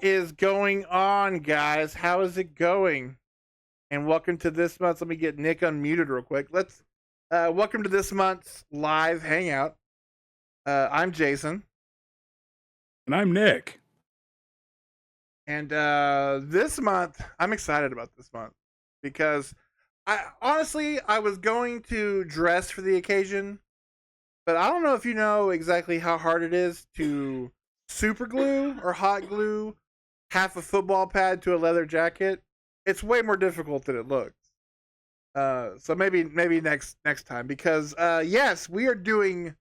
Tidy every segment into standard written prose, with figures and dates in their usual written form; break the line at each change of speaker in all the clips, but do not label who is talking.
is going on, guys? How is it going? And welcome to this month's. Let me get Nick unmuted real quick. Let's welcome to this month's live hangout. I'm Jason,
And I'm Nick.
and this month I'm excited about this month because I was going to dress for the occasion, but I don't know if you know exactly how hard it is to super glue or hot glue half a football pad to a leather jacket. It's way more difficult than it looks. So maybe next time because yes, we are doing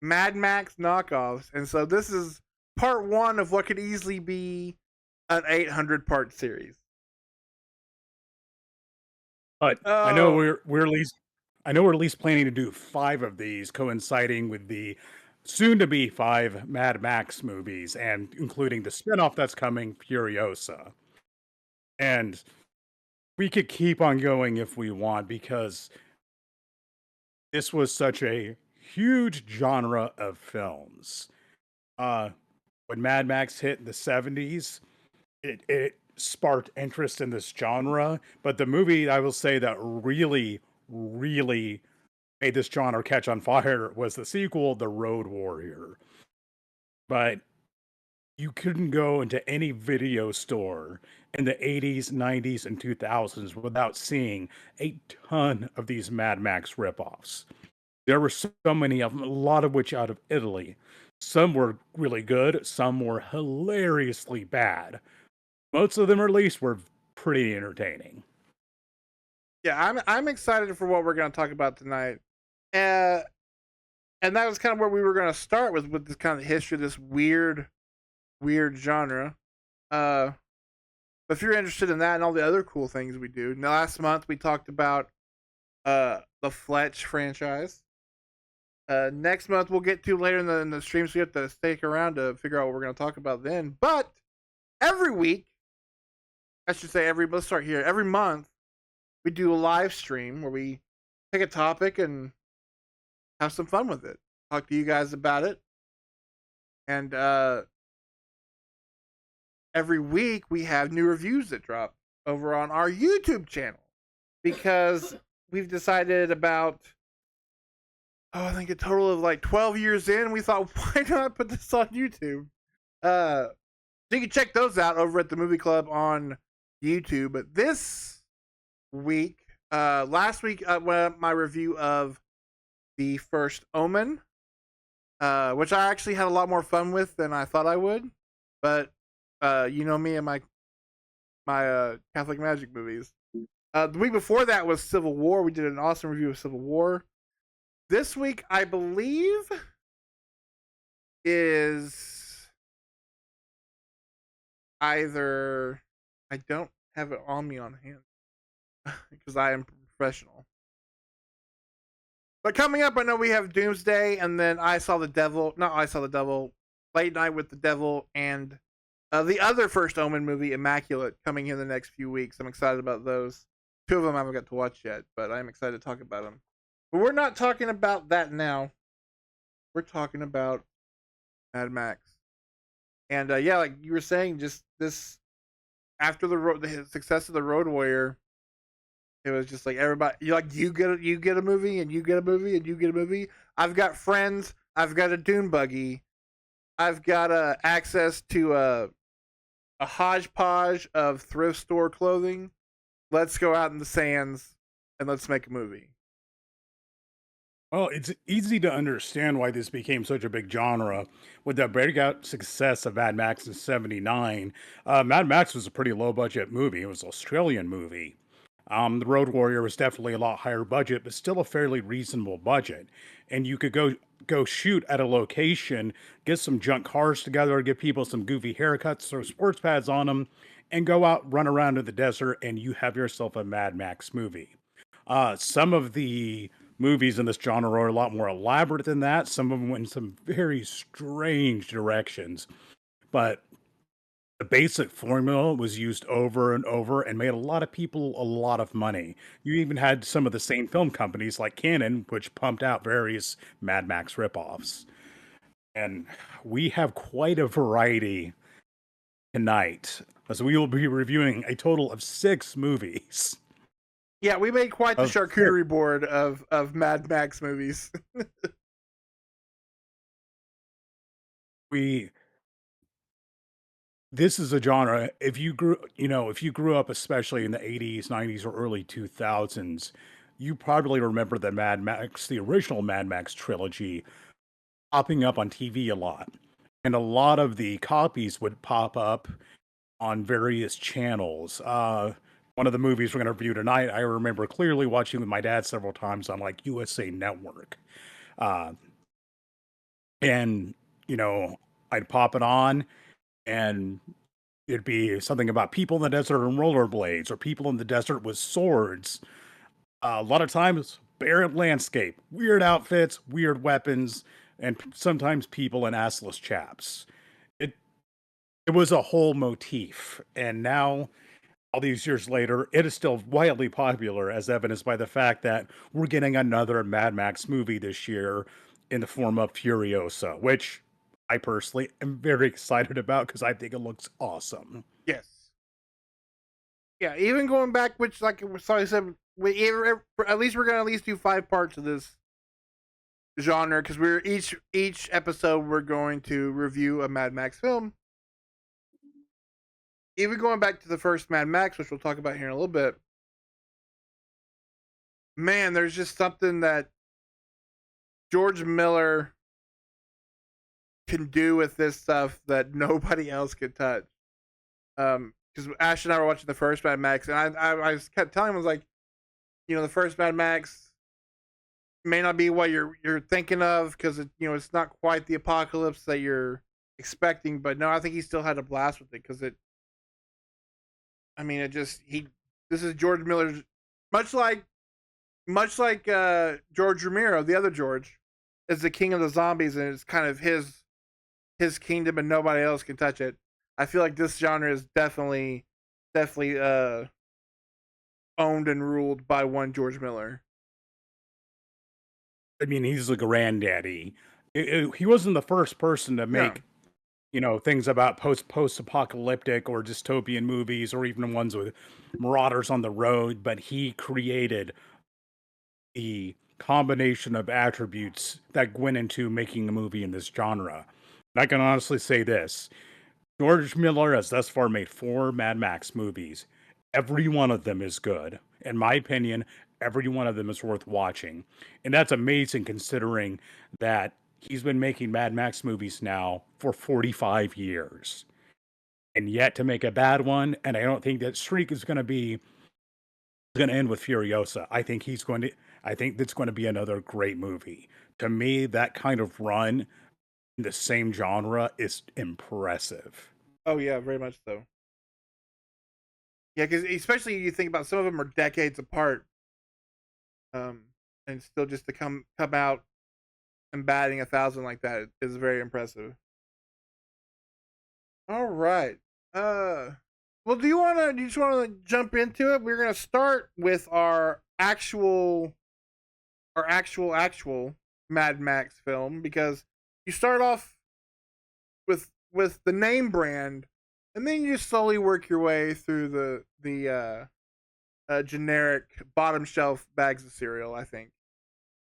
Mad Max Knockoffs, and so this is part one of what could easily be an 800 part series.
But I know
Oh
we're at least planning to do 5 of these, coinciding with the soon to be 5 Mad Max movies, and including the spinoff that's coming, Furiosa. And we could keep on going if we want, because this was such a huge genre of films. Uh, when Mad Max hit in the 70s, it sparked interest in this genre. But the movie, I will say, that really made this genre catch on fire was the sequel, The Road Warrior. But you couldn't go into any video store in the 80s, 90s, and 2000s without seeing a ton of these Mad Max ripoffs. There were so many of them, a lot of which out of Italy. Some were really good, some were hilariously bad. Most of them, at least, were pretty entertaining.
yeah, I'm excited for what we're going to talk about tonight. Uh, and that was kind of where we were going to start with this kind of history of this weird genre. Uh, but if you're interested in that and all the other cool things we do, last month we talked about the Fletch franchise. Next month we'll get to later in the stream, so you have to stick around to figure out what we're going to talk about then. But every week, I should say let's start here. Every month we do a live stream where we take a topic and have some fun with it. Talk to you guys about it. And every week we have new reviews that drop over on our YouTube channel because we've decided about I think a total of like 12 years in, we thought, why not put this on YouTube? So you can check those out over at the Movie Club on YouTube. But this week, last week, my review of the first Omen, which I actually had a lot more fun with than I thought I would. But you know me and my Catholic magic movies. The week before that was Civil War. We did an awesome review of Civil War. This week, I believe, is either I don't have it on me on hand because I am professional. But coming up, I know we have Doomsday, and then I Saw the Devil. Not I Saw the Devil. Late Night with the Devil, and the other first Omen movie, Immaculate, coming in the next few weeks. I'm excited about those. 2 of them I haven't got to watch yet, but I'm excited to talk about them. But we're not talking about that now. We're talking about Mad Max. And yeah, like you were saying, just this after the success of the Road Warrior, it was just like everybody. You get a movie, and you get a movie, and you get a movie. I've got friends. I've got a dune buggy. I've got access to a hodgepodge of thrift store clothing. Let's go out in the sands and let's make a movie.
Well, it's easy to understand why this became such a big genre. With the breakout success of Mad Max in '79, Mad Max was a pretty low budget movie. It was an Australian movie. The Road Warrior was definitely a lot higher budget, but still a fairly reasonable budget. And you could go shoot at a location, get some junk cars together, give people some goofy haircuts, throw sports pads on them, and go out, run around in the desert, and you have yourself a Mad Max movie. Some of the movies in this genre are a lot more elaborate than that. Some of them went in some very strange directions. But the basic formula was used over and over and made a lot of people a lot of money. You even had some of the same film companies like Canon, which pumped out various Mad Max ripoffs. And we have quite a variety tonight, as we will be reviewing a total of 6 movies.
Yeah, we made quite the
Of 6.
charcuterie board of Mad Max movies.
We This is a genre, if you grew up especially in the 80s, 90s, or early 2000s, you probably remember the original Mad Max trilogy popping up on TV a lot. And a lot of the copies would pop up on various channels. One of the movies we're going to review tonight, I remember clearly watching with my dad several times on like USA Network. Uh, and, you know, I'd pop it on and it'd be something about people in the desert and rollerblades or people in the desert with swords. A lot of times, barren landscape, weird outfits, weird weapons, and sometimes people in assless chaps. It it was a whole motif, and now all these years later, it is still wildly popular, as evidenced by the fact that we're getting another Mad Max movie this year in the form of Furiosa, which I personally am very excited about because I think it looks awesome.
Yes. Yeah, even going back, which like sorry I said, at least we're gonna at least do 5 parts of this genre because we're each episode we're going to review a Mad Max film. Even going back to the first Mad Max, which we'll talk about here in a little bit. Man, there's just something that George Miller can do with this stuff that nobody else could touch. Because Ash and I were watching the first Mad Max, and I just kept telling him, I was like, the first Mad Max may not be what you're thinking of because it's not quite the apocalypse that you're expecting, but no, I think he still had a blast with it because this is George Miller's much like George Romero, the other George, is the king of the zombies, and it's kind of his kingdom, and nobody else can touch it. I feel like this genre is definitely owned and ruled by one George Miller.
I mean, he's the granddaddy. He wasn't the first person to
No.
make, things about post-apocalyptic or dystopian movies or even ones with marauders on the road, but he created the combination of attributes that went into making a movie in this genre. And I can honestly say this. George Miller has thus far made 4 Mad Max movies. Every one of them is good. In my opinion, every one of them is worth watching. And that's amazing considering that he's been making Mad Max movies now for 45 years. And yet to make a bad one, and I don't think that streak is going to end with Furiosa. I think that's going to be another great movie. To me, that kind of run in the same genre is impressive.
Oh yeah, very much so. Yeah, because especially you think about some of them are decades apart, and still just to come out and batting 1,000 like that is very impressive. All right. Well, do you just want to jump into it? We're gonna start with our actual Mad Max film because you start off with the name brand, and then you slowly work your way through the generic bottom shelf bags of cereal. I think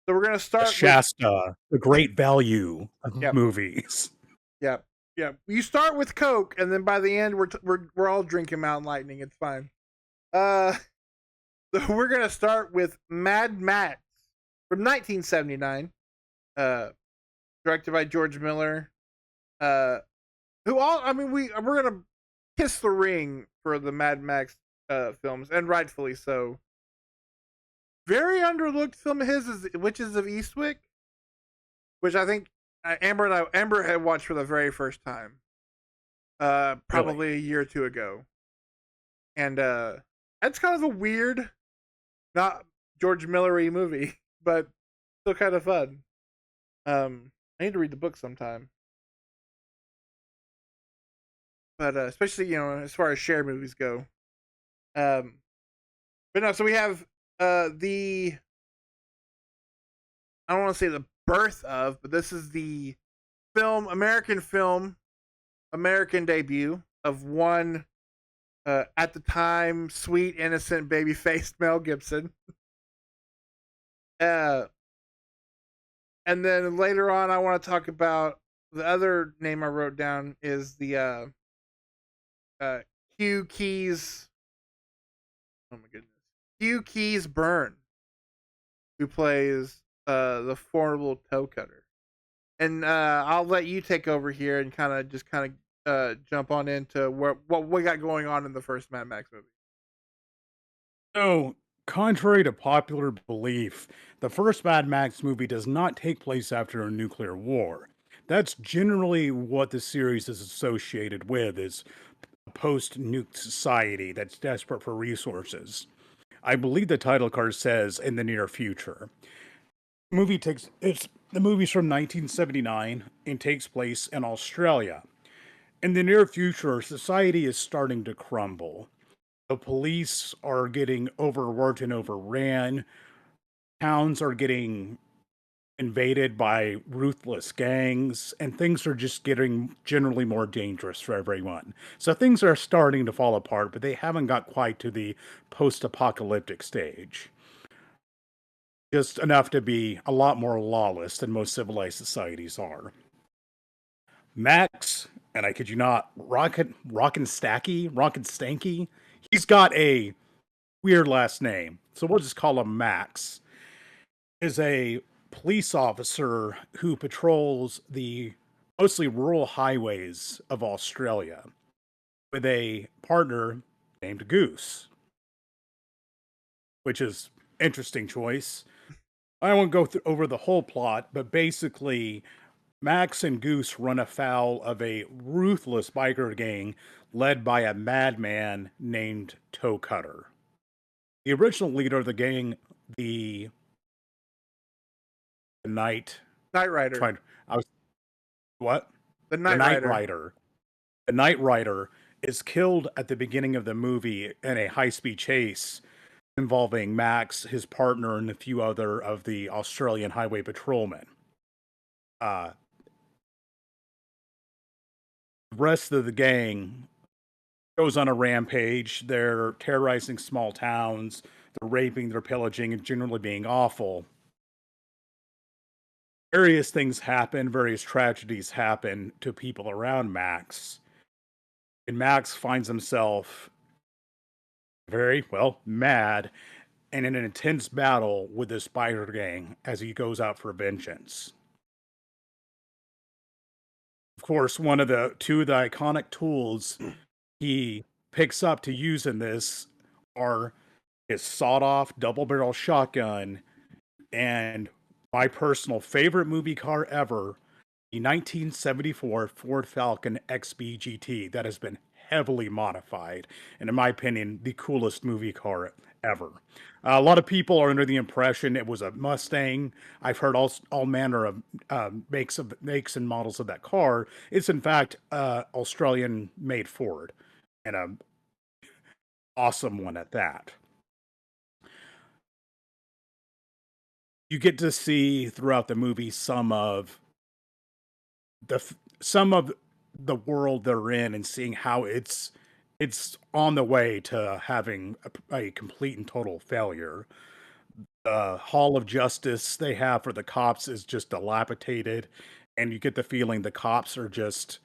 so. We're gonna start
Shasta, the great value of
Yep.
movies.
Yep. Yep. You start with Coke, and then by the end, we're all drinking Mountain Lightning. It's fine. Uh, so we're gonna start with Mad Max from 1979, directed by George Miller. We're gonna kiss the ring for the Mad Max films, and rightfully so. Very underlooked film of his is Witches of Eastwick, which I think Amber had watched for the very first time, probably a year or two ago, and that's kind of a weird, not George Miller-y movie, but still kind of fun. I need to read the book sometime, but especially as far as share movies go. But no, so we have the I don't want to say the birth of, but this is the American American debut of one at the time sweet, innocent, baby faced Mel Gibson. Uh, and then later on, I want to talk about the other name I wrote down is the uh, Hugh Keys. Oh my goodness, Hugh Keys Byrne, who plays the formidable toe cutter. And I'll let you take over here and kind of jump on into what we got going on in the first Mad Max movie.
So, contrary to popular belief, the first Mad Max movie does not take place after a nuclear war. That's generally what the series is associated with, is a post-nuke society that's desperate for resources. I believe the title card says in the near future. The movie's from 1979 and takes place in Australia. In the near future, society is starting to crumble. The police are getting overworked and overran. Towns are getting invaded by ruthless gangs, and things are just getting generally more dangerous for everyone. So things are starting to fall apart, but they haven't got quite to the post apocalyptic stage. Just enough to be a lot more lawless than most civilized societies are. Max, and I kid you not, Rockin' Stanky, he's got a weird last name, so we'll just call him Max, is a police officer who patrols the mostly rural highways of Australia with a partner named Goose, which is interesting choice. I won't go over the whole plot, but basically, Max and Goose run afoul of a ruthless biker gang led by a madman named Toe Cutter. The original leader of the gang, the Night
Knight Rider.
tried I was what?
The
The
Knight
Night
Rider.
Rider. The Night Rider is killed at the beginning of the movie in a high-speed chase involving Max, his partner, and a few other of the Australian highway patrolmen. Uh, the rest of the gang goes on a rampage. They're terrorizing small towns, they're raping, they're pillaging, and generally being awful. Various things happen, various tragedies happen to people around Max. And Max finds himself very, well, mad and in an intense battle with this biker gang as he goes out for vengeance. Of course, one of the two of the iconic tools he picks up to use in this are his sawed-off double-barrel shotgun and my personal favorite movie car ever, the 1974 Ford Falcon XB GT that has been heavily modified, and in my opinion, the coolest movie car ever. A lot of people are under the impression it was a Mustang. I've heard all manner of makes and models of that car. It's in fact Australian made Ford, and a awesome one at that. You get to see throughout the movie some of the world they're in and seeing how it's on the way to having a complete and total failure. The Hall of Justice they have for the cops is just dilapidated, and you get the feeling the cops are just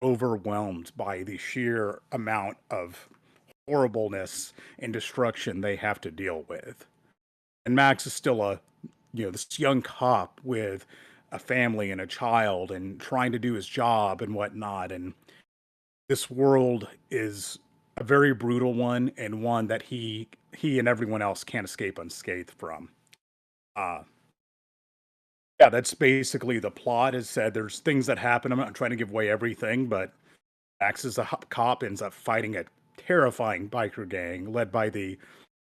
overwhelmed by the sheer amount of horribleness and destruction they have to deal with. And Max is still this young cop with a family and a child and trying to do his job and whatnot. And this world is a very brutal one and one that he and everyone else can't escape unscathed from. Uh, yeah, that's basically the plot. Is said there's things that happen. I'm not trying to give away everything, but Max as a cop ends up fighting a terrifying biker gang led by the,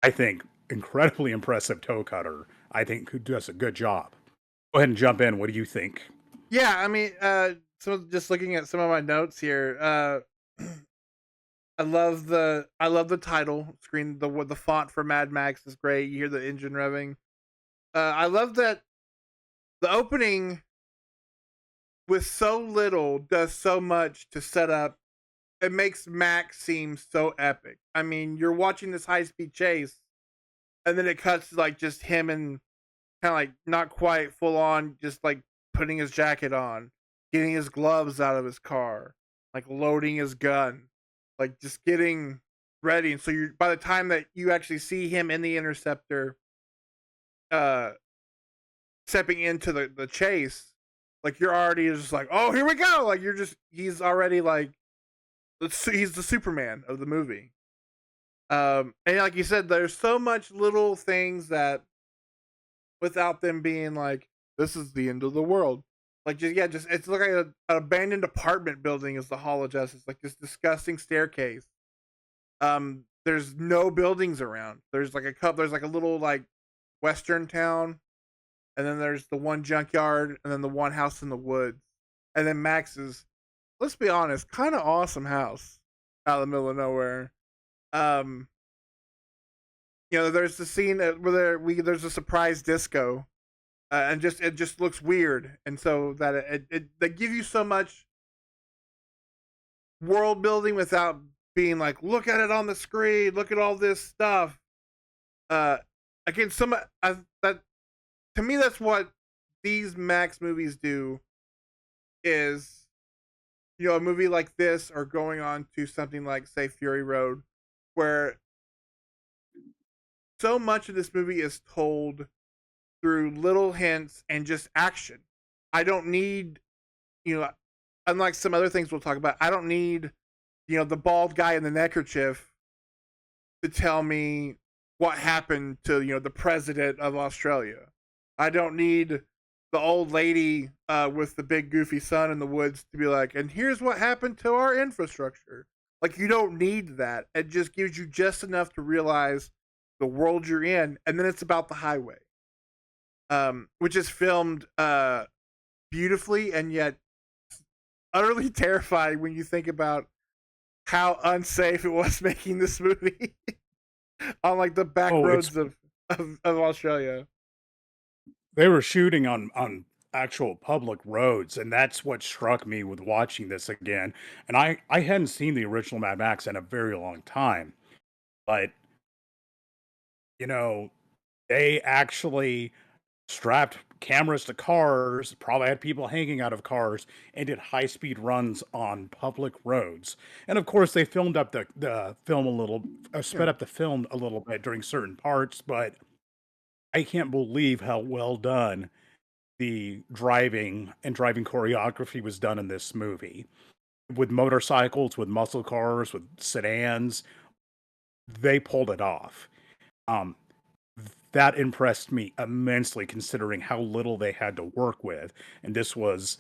I think, incredibly impressive toe cutter. I think who does a good job. Go ahead and jump in. What do you think?
Yeah, I mean, so just looking at some of my notes here, I love the title screen. The font for Mad Max is great. You hear the engine revving. I love that the opening with so little does so much to set up it makes Max seem so epic. I mean, you're watching this high speed chase, and then it cuts to like just him and kind of like not quite full on, just like putting his jacket on, getting his gloves out of his car, like loading his gun, like just getting ready. And so you, by the time that you actually see him in the interceptor, uh, stepping into the chase, like you're already just like, oh, here we go. Like you're just, he's already like, he's the Superman of the movie. And like you said, there's so much little things that without them being like, this is the end of the world. Like just yeah, just it's like an abandoned apartment building is the Hall of Justice. Like this disgusting staircase. There's no buildings around. There's like a couple. There's like a little like western town, and then there's the one junkyard, and then the one house in the woods, and then Max's. Let's be honest, kind of awesome house out in the middle of nowhere. Um, there's the scene where there's a surprise disco, and just it just looks weird, and so that they give you so much world building without being like, look at it on the screen, look at all this stuff. Uh, Again, that to me that's what these Max movies do. Is a movie like this or going on to something like say Fury Road, where so much of this movie is told through little hints and just action. I don't need, unlike some other things we'll talk about, I don't need, the bald guy in the neckerchief to tell me what happened to, the president of Australia. I don't need the old lady with the big goofy son in the woods to be like, and here's what happened to our infrastructure. Like, you don't need that. It just gives you just enough to realize the world you're in, and then it's about the highway, which is filmed beautifully and yet utterly terrifying when you think about how unsafe it was making this movie on like the back roads of Australia.
They were shooting on actual public roads, and that's what struck me with watching this again. And I hadn't seen the original Mad Max in a very long time, but you know, they actually strapped cameras to cars, probably had people hanging out of cars, and did high speed runs on public roads. And of course, they filmed up the film a little, sped
Yeah.
up the film a little bit during certain parts, but I can't believe how well done the driving choreography was done in this movie. With motorcycles, with muscle cars, with sedans, they pulled it off. Um, that impressed me immensely considering how little they had to work with. And this was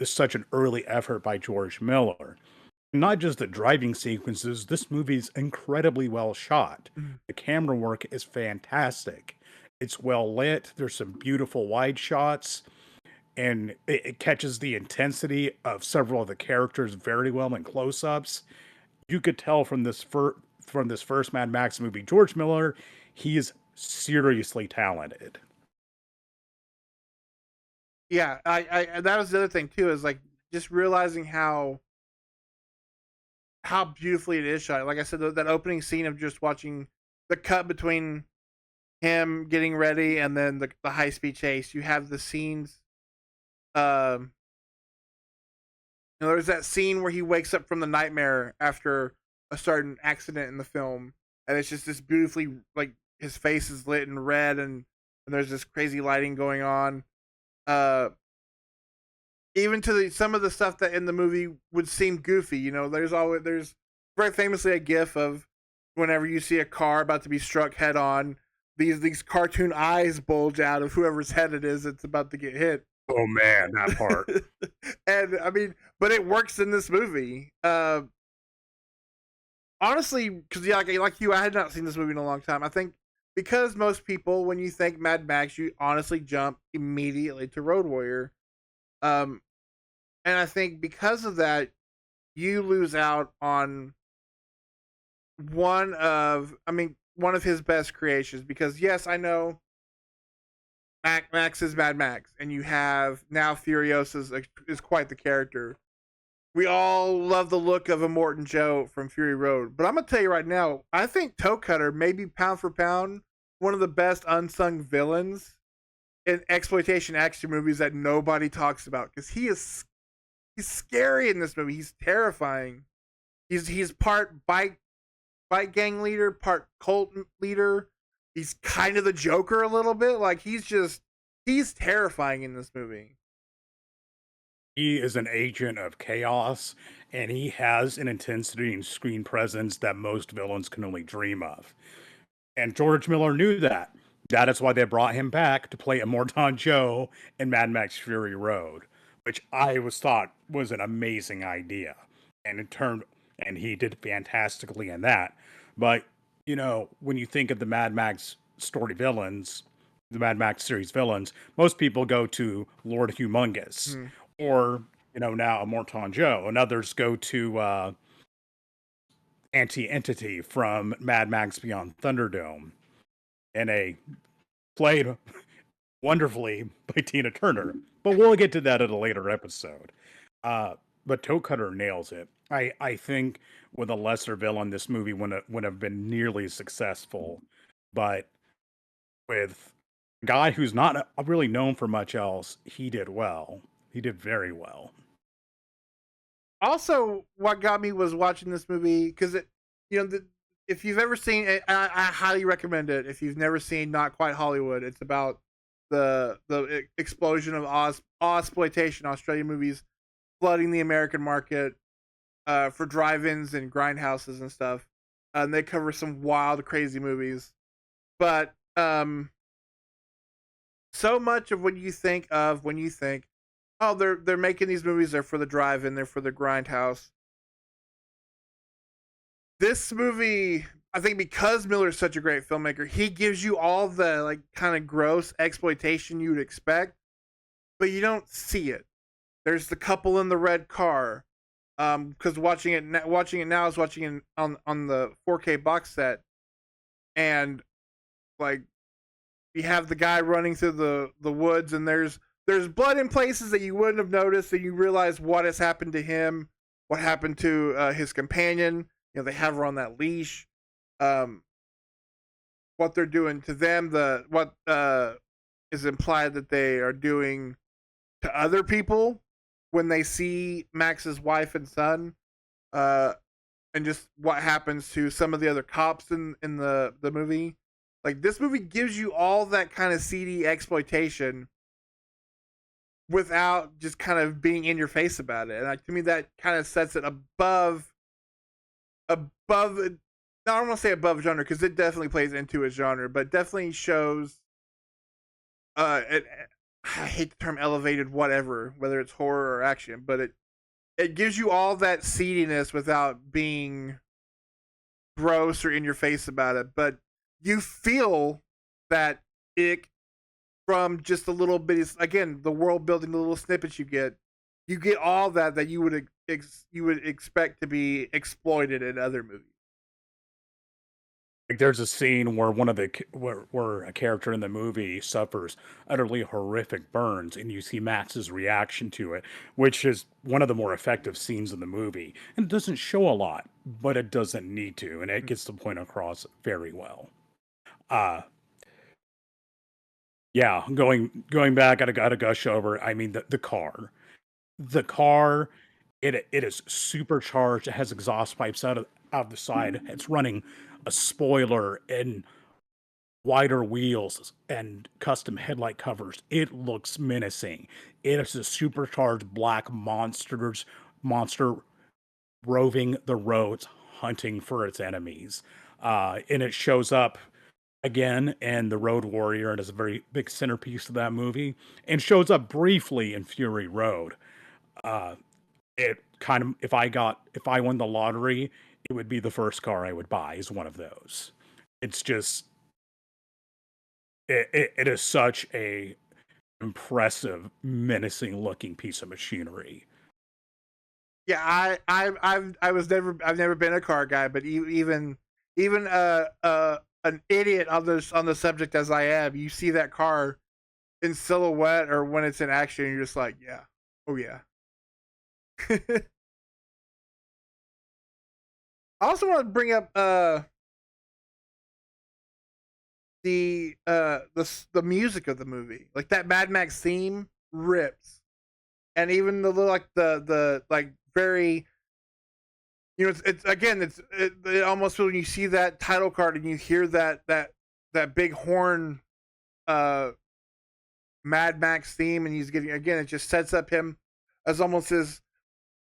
such an early effort by George Miller. Not just the driving sequences, this movie's incredibly well shot.
Mhm.
The camera work is fantastic. It's well lit. There's some beautiful wide shots, and it catches the intensity of several of the characters very well in close-ups. You could tell from this first Mad Max movie, George Miller, he is seriously talented.
Yeah, I that was the other thing too, is like just realizing how beautifully it is shot. Like I said, that opening scene of just watching the cut between him getting ready and then the high speed chase. You have the scenes. Um, there's that scene where he wakes up from the nightmare after a certain accident in the film, and it's just this beautifully like his face is lit in red, and there's this crazy lighting going on. Uh, Even to some of the stuff that in the movie would seem goofy. There's very famously a GIF of whenever you see a car about to be struck head on, these cartoon eyes bulge out of whoever's head it is that's about to get hit.
Oh man, that part.
And I mean, but it works in this movie. Honestly, because yeah, like you, I had not seen this movie in a long time. I think because most people, when you think Mad Max, you honestly jump immediately to Road Warrior. Um, and I think because of that, you lose out on one of his best creations. Because yes, I know Max is Mad Max, and you have now Furiosa is quite the character. we all love the look of Immortan Joe from Fury Road. But I'm gonna tell you right now, I think Toe Cutter may be pound for pound one of the best unsung villains in exploitation action movies that nobody talks about because he's scary in this movie. He's terrifying. He's part bike gang leader, part cult leader. He's kind of the Joker a little bit. Like he's terrifying in this movie.
He is an agent of chaos, and he has an intensity and screen presence that most villains can only dream of. And George Miller knew that. That is why they brought him back to play Immortan Joe in Mad Max Fury Road, which I was thought was an amazing idea. And it turned and he did fantastically in that. But, when you think of the Mad Max story villains, the Mad Max series villains, most people go to Lord Humongous
Mm.
or, now Immortan Joe, and others go to Anti-Entity from Mad Max Beyond Thunderdome, and a played wonderfully by Tina Turner. But we'll get to that at a later episode. But Toe Cutter nails it. I think with a lesser villain, this movie wouldn't have been nearly as successful. But with a guy who's not really known for much else, he did well. He did very well.
Also, what got me was watching this movie because if you've ever seen it, I highly recommend it. If you've never seen Not Quite Hollywood, it's about the explosion of exploitation Australian movies flooding the American market for drive-ins and grindhouses and stuff. And they cover some wild, crazy movies. But so much of what you think of when you think, oh, they're making these movies, they're for the drive-in, they're for the grindhouse. This movie, I think, because Miller's such a great filmmaker, he gives you all the like kind of gross exploitation you'd expect, but you don't see it. There's the couple in the red car. Because watching it now, I was watching it on the 4K box set, and like you have the guy running through the woods, and there's blood in places that you wouldn't have noticed, and you realize what has happened to him, what happened to his companion. They have her on that leash. What they're doing to them, what is implied that they are doing to other people when they see Max's wife and son, and just what happens to some of the other cops in the movie. Like, this movie gives you all that kind of seedy exploitation without just kind of being in your face about it. And like, to me, that kind of sets it above. I don't want to say above genre because it definitely plays into its genre, but definitely shows. I hate the term elevated, whatever, whether it's horror or action, but it gives you all that seediness without being gross or in your face about it. But you feel that ick from just a little bit. Again, the world building, the little snippets you get all that you would expect to be exploited in other movies.
Like there's a scene where where a character in the movie suffers utterly horrific burns, and you see Max's reaction to it, which is one of the more effective scenes in the movie. And it doesn't show a lot, but it doesn't need to, and it gets the point across very well. Uh yeah, going back, I gotta gush over. I mean, the car, the car, it is supercharged. It has exhaust pipes out of the side. It's running a spoiler and wider wheels and custom headlight covers. It looks menacing. It is a supercharged black monster roving the roads, hunting for its enemies. And it shows up again in The Road Warrior and is a very big centerpiece of that movie, and shows up briefly in Fury Road. Uh, it kind of if I won the lottery, it would be the first car I would buy is one of those. It's just it is such a impressive, menacing looking piece of machinery.
Yeah, I've never been a car guy, but even an idiot on the subject as I am, you see that car in silhouette or when it's in action, you're just like, yeah, oh yeah. I also want to bring up the music of the movie. Like that Mad Max theme rips, and even the little like the like very, it's again it almost feels when you see that title card and you hear that big horn uh Mad Max theme, and he's getting, again, it just sets up him as almost this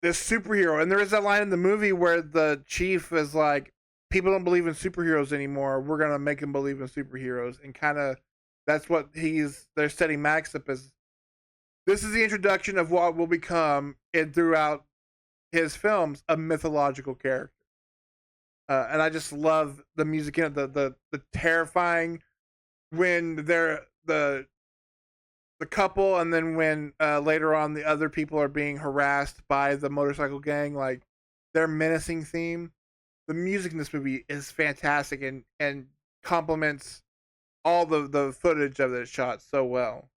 superhero. And there is that line in the movie where the chief is like, people don't believe in superheroes anymore, we're gonna make them believe in superheroes. And kind of that's what they're setting Max up as. This is the introduction of what will become, and throughout his films, a mythological character. And I just love the music in it, the terrifying when they're the couple, and then when later on the other people are being harassed by the motorcycle gang, like their menacing theme. The music in this movie is fantastic, and complements all the footage of it shot so well.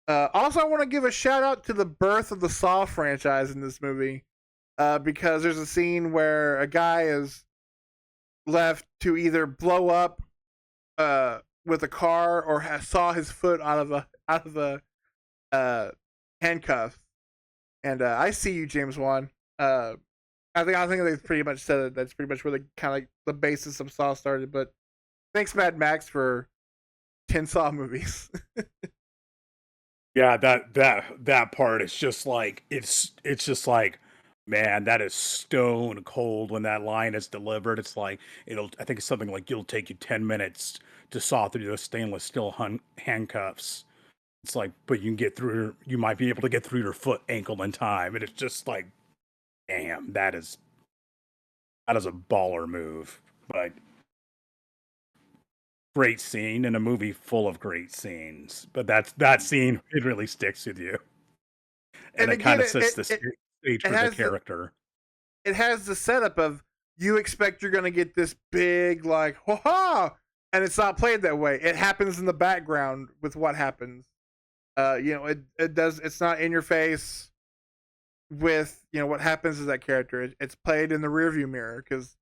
Also, I want to give a shout out to the birth of the Saw franchise in this movie, because there's a scene where a guy is left to either blow up with a car, or saw his foot out of a handcuff. And I see you, James Wan. I think they pretty much said it. That's pretty much where the kind of like the basis of Saw started. But thanks, Mad Max, for 10 Saw movies.
Yeah, that part is just like it's just like, man, that is stone cold when that line is delivered. It's like I think it's something like it'll take you 10 minutes to saw through those stainless steel handcuffs. It's like, but you might be able to get through your foot ankle in time, and it's just like, damn, that is a baller move. But great scene in a movie full of great scenes. But that scene, it really sticks with you, and
And
it kind
again,
of sets the stage
it
for the
has
character.
it has the setup of, you expect you're gonna get this big like ha ha, and it's not played that way. It happens in the background with what happens. It does. It's not in your face with what happens to that character. It's played in the rearview mirror because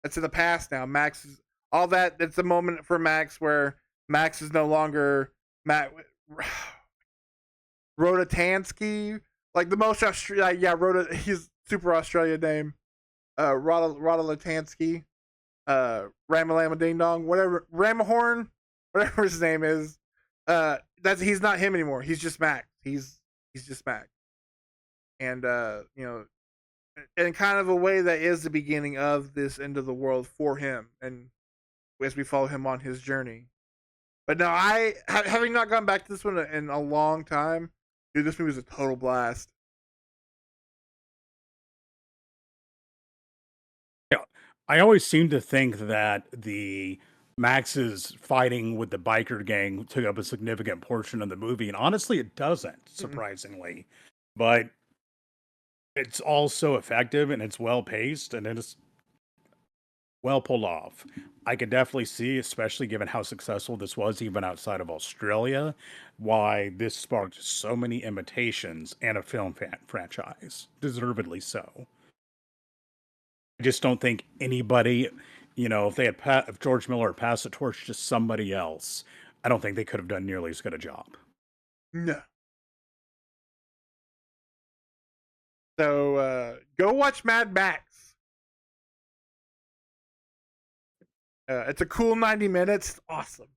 it's in the past now. Max is all that. It's a moment for Max where Max is no longer Matt Rotatansky, like the most Rota. He's super Australian name. Rotatansky, Ramalama Ding Dong, whatever, Ramahorn, whatever his name is. He's not him anymore. He's just Max. He's just Max. And in kind of a way that is the beginning of this end of the world for him, and as we follow him on his journey. But no, having not gone back to this one in a long time, dude, this movie is a total blast.
Yeah, I always seem to think that the Max's fighting with the biker gang took up a significant portion of the movie, and honestly, it doesn't,
Mm-mm.
surprisingly. But it's all so effective, and it's well paced, and it's well pulled off. I could definitely see, especially given how successful this was even outside of Australia, why this sparked so many imitations and a film franchise. Deservedly so. I just don't think anybody, if they had if George Miller had passed the torch to somebody else, I don't think they could have done nearly as good a job.
No. So go watch Mad Max. It's a cool 90 minutes. Awesome.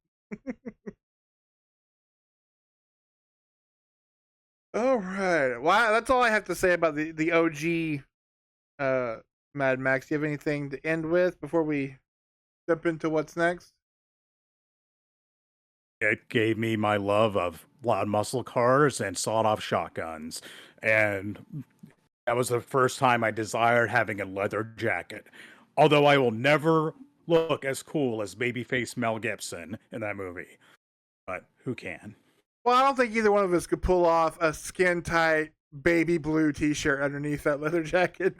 All right. Well, that's all I have to say about the OG Mad Max. Do you have anything to end with before we jump into what's next?
It gave me my love of loud muscle cars and sawed-off shotguns, and that was the first time I desired having a leather jacket. Although I will never look as cool as babyface Mel Gibson in that movie, but who can?
Well, I don't think either one of us could pull off a skin tight baby blue T-shirt underneath that leather jacket.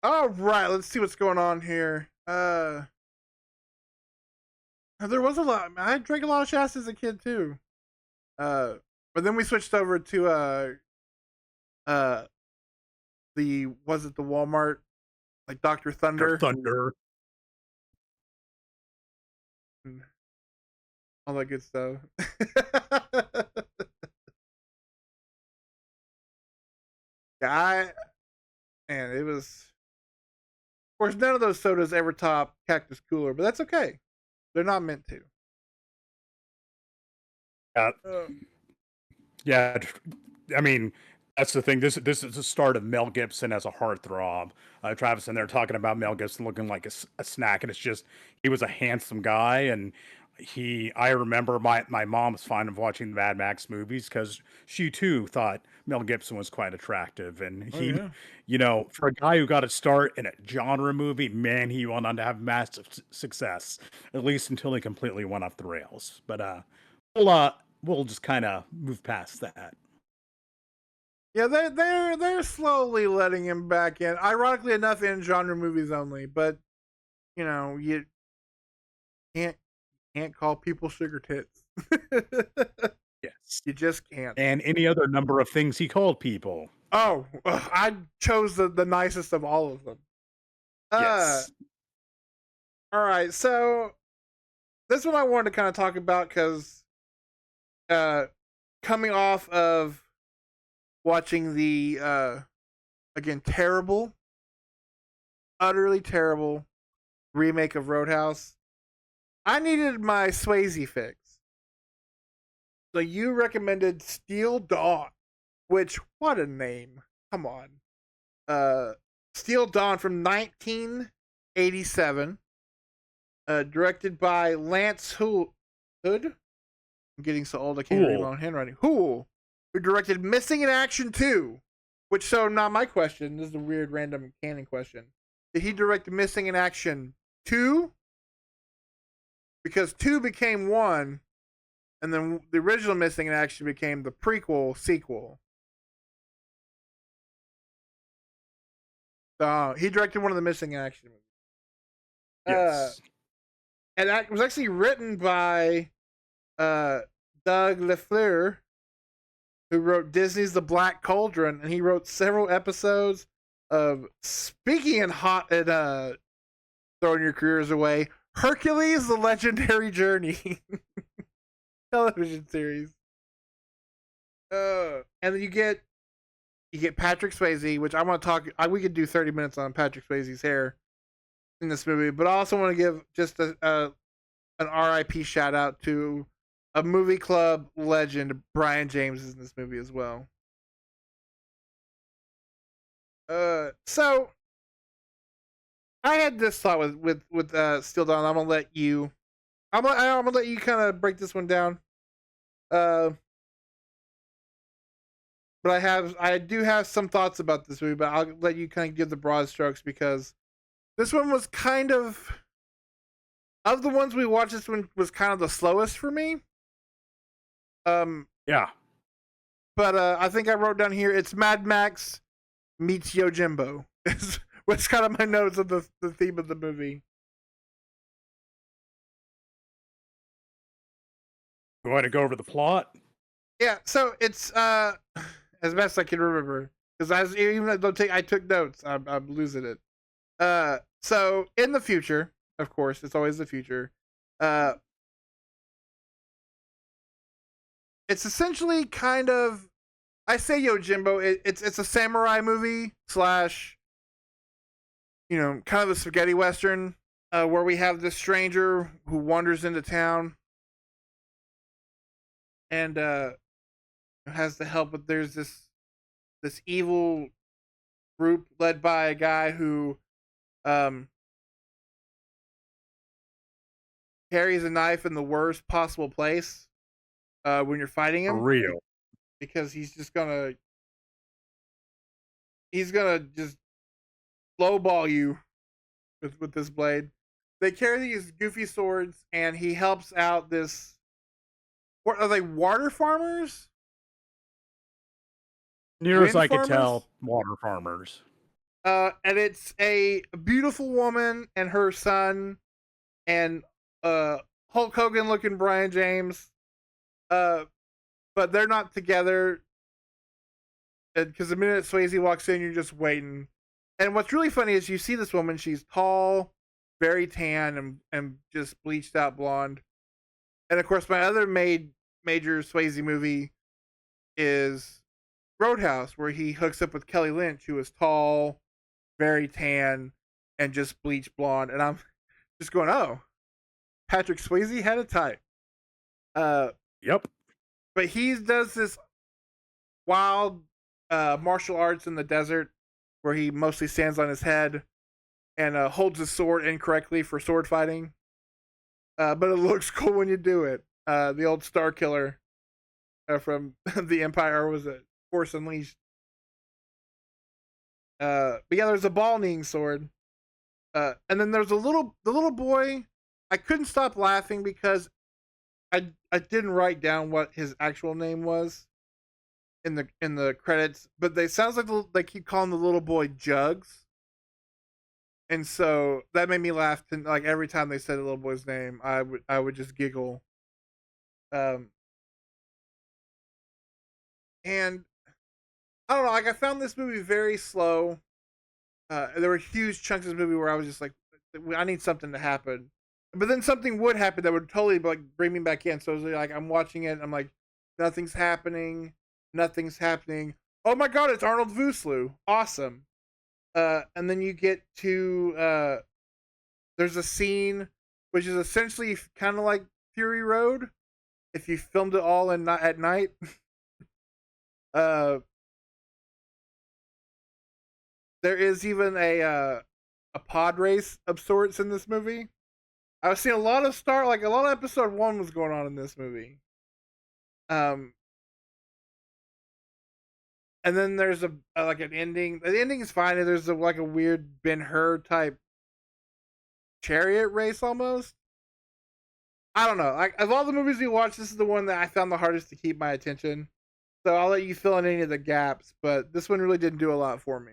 All right, let's see what's going on here. There was a lot. I drank a lot of Shasta as a kid too. But then we switched over to was it the Walmart, like Dr.
Their
Thunder
Thunder.
and all that good stuff. Yeah, man, it was. Of course, none of those sodas ever top Cactus Cooler, but that's okay. They're not meant to.
Uh,
Uh,
yeah, I mean, that's the thing. This is the start of Mel Gibson as a heartthrob. Travis and they're talking about Mel Gibson looking like a snack, and it's just he was a handsome guy, and I remember my mom was fond of watching the Mad Max movies because she too thought Mel Gibson was quite attractive, and
oh yeah.
for a guy who got a start in a genre movie, man, he went on to have massive success, at least until he completely went off the rails. But we'll just kind of move past that.
Yeah, they're slowly letting him back in. Ironically enough, in genre movies only. But you can't can't call people sugar tits.
Yes.
You just can't.
And any other number of things he called people.
Oh, I chose the nicest of all of them. Uh,
Yes.
all right. So this one I wanted to kind of talk about because coming off of watching the again terrible, utterly terrible remake of Roadhouse, I needed my Swayze fix. So you recommended Steel Dawn, which what a name! Come on, Steel Dawn from 1987, directed by Lance Hood. I'm getting so old I can't read my own handwriting. Who directed Missing in Action 2? Which, so now my question, this is a weird random canon question. Did he direct Missing in Action 2? Because 2 became 1, and then the original Missing in Action became the prequel sequel. So he directed one of the Missing in Action movies.
Yes.
And that was actually written by Doug LeFleur, who wrote Disney's The Black Cauldron, and he wrote several episodes of, speaking in hot and throwing your careers away, Hercules: The Legendary Journey television series. And then you get Patrick Swayze, which I want to talk. We could do 30 minutes on Patrick Swayze's hair in this movie, but I also want to give just an RIP shout out to a movie club legend. Brian James is in this movie as well. So I had this thought with Steel Dawn. I'm gonna let you kind of break this one down. But I do have some thoughts about this movie, but I'll let you kind of give the broad strokes because this one was kind of the ones we watched. This one was kind of the slowest for me.
Yeah.
But I think I wrote down here it's Mad Max meets Yojimbo. What's kind of my notes of the theme of the movie.
You want to go over the plot?
Yeah, so it's as best I can remember because I took notes. I'm losing it. So in the future, of course, it's always the future. It's essentially kind of, I say Yojimbo. It's a samurai movie slash, kind of a spaghetti western, where we have this stranger who wanders into town and has the help. But there's this evil group led by a guy who carries a knife in the worst possible place when you're fighting
For
him,
real.
because he's gonna just lowball you with this blade. They carry these goofy swords, and he helps out this. What are they? Water farmers?
Near as
Wind
I could
farmers?
tell, water farmers.
And it's a beautiful woman and her son, and Hulk Hogan looking Brian James. But they're not together. because the minute Swayze walks in, you're just waiting. And what's really funny is you see this woman. She's tall, very tan, and just bleached out blonde. And of course, my other major Swayze movie is Roadhouse, where he hooks up with Kelly Lynch, who is tall, very tan, and just bleached blonde. And I'm just going, oh, Patrick Swayze had a type. Uh,
Yep.
but he does this wild martial arts in the desert where he mostly stands on his head and holds his sword incorrectly for sword fighting. But it looks cool when you do it. The old Star Killer from the Empire, or was it Force Unleashed? But yeah, there's a ball kneeing sword. And then there's the little boy. I couldn't stop laughing because I didn't write down what his actual name was in the credits, but they sounds like they keep calling the little boy Jugs, and so that made me laugh. Like every time they said the little boy's name, I would just giggle. Um, and I don't know, like I found this movie very slow. There were huge chunks of the movie where I was just like, I need something to happen, but then something would happen that would totally like bring me back in. So it was like I'm watching it, and I'm like, nothing's happening, nothing's happening. Oh my god, it's Arnold Vosloo, awesome. And then you get to there's a scene which is essentially kind of like Fury Road if you filmed it all in at night. uh, there is even a pod race of sorts in this movie. I was seeing a lot of like a lot of episode 1 was going on in this movie. Um, and then there's a like an ending. The ending is fine. There's like a weird Ben Hur type chariot race almost. I don't know. Like of all the movies we watched, this is the one that I found the hardest to keep my attention. So I'll let you fill in any of the gaps, but this one really didn't do a lot for me.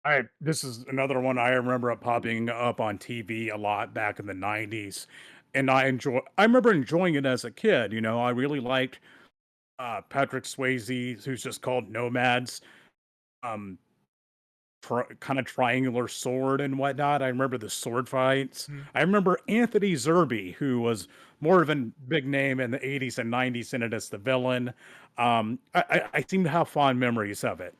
I This is another one I remember it popping up on TV a lot back in the 90s, and I remember enjoying it as a kid, you know, I really liked, Patrick Swayze, who's just called Nomads, um, kinda triangular sword and whatnot. I remember the sword fights.
Mhm.
I remember Anthony Zerbe, who was more of a big name in the '80s and '90s in it as the villain. I seem to have fond memories of it.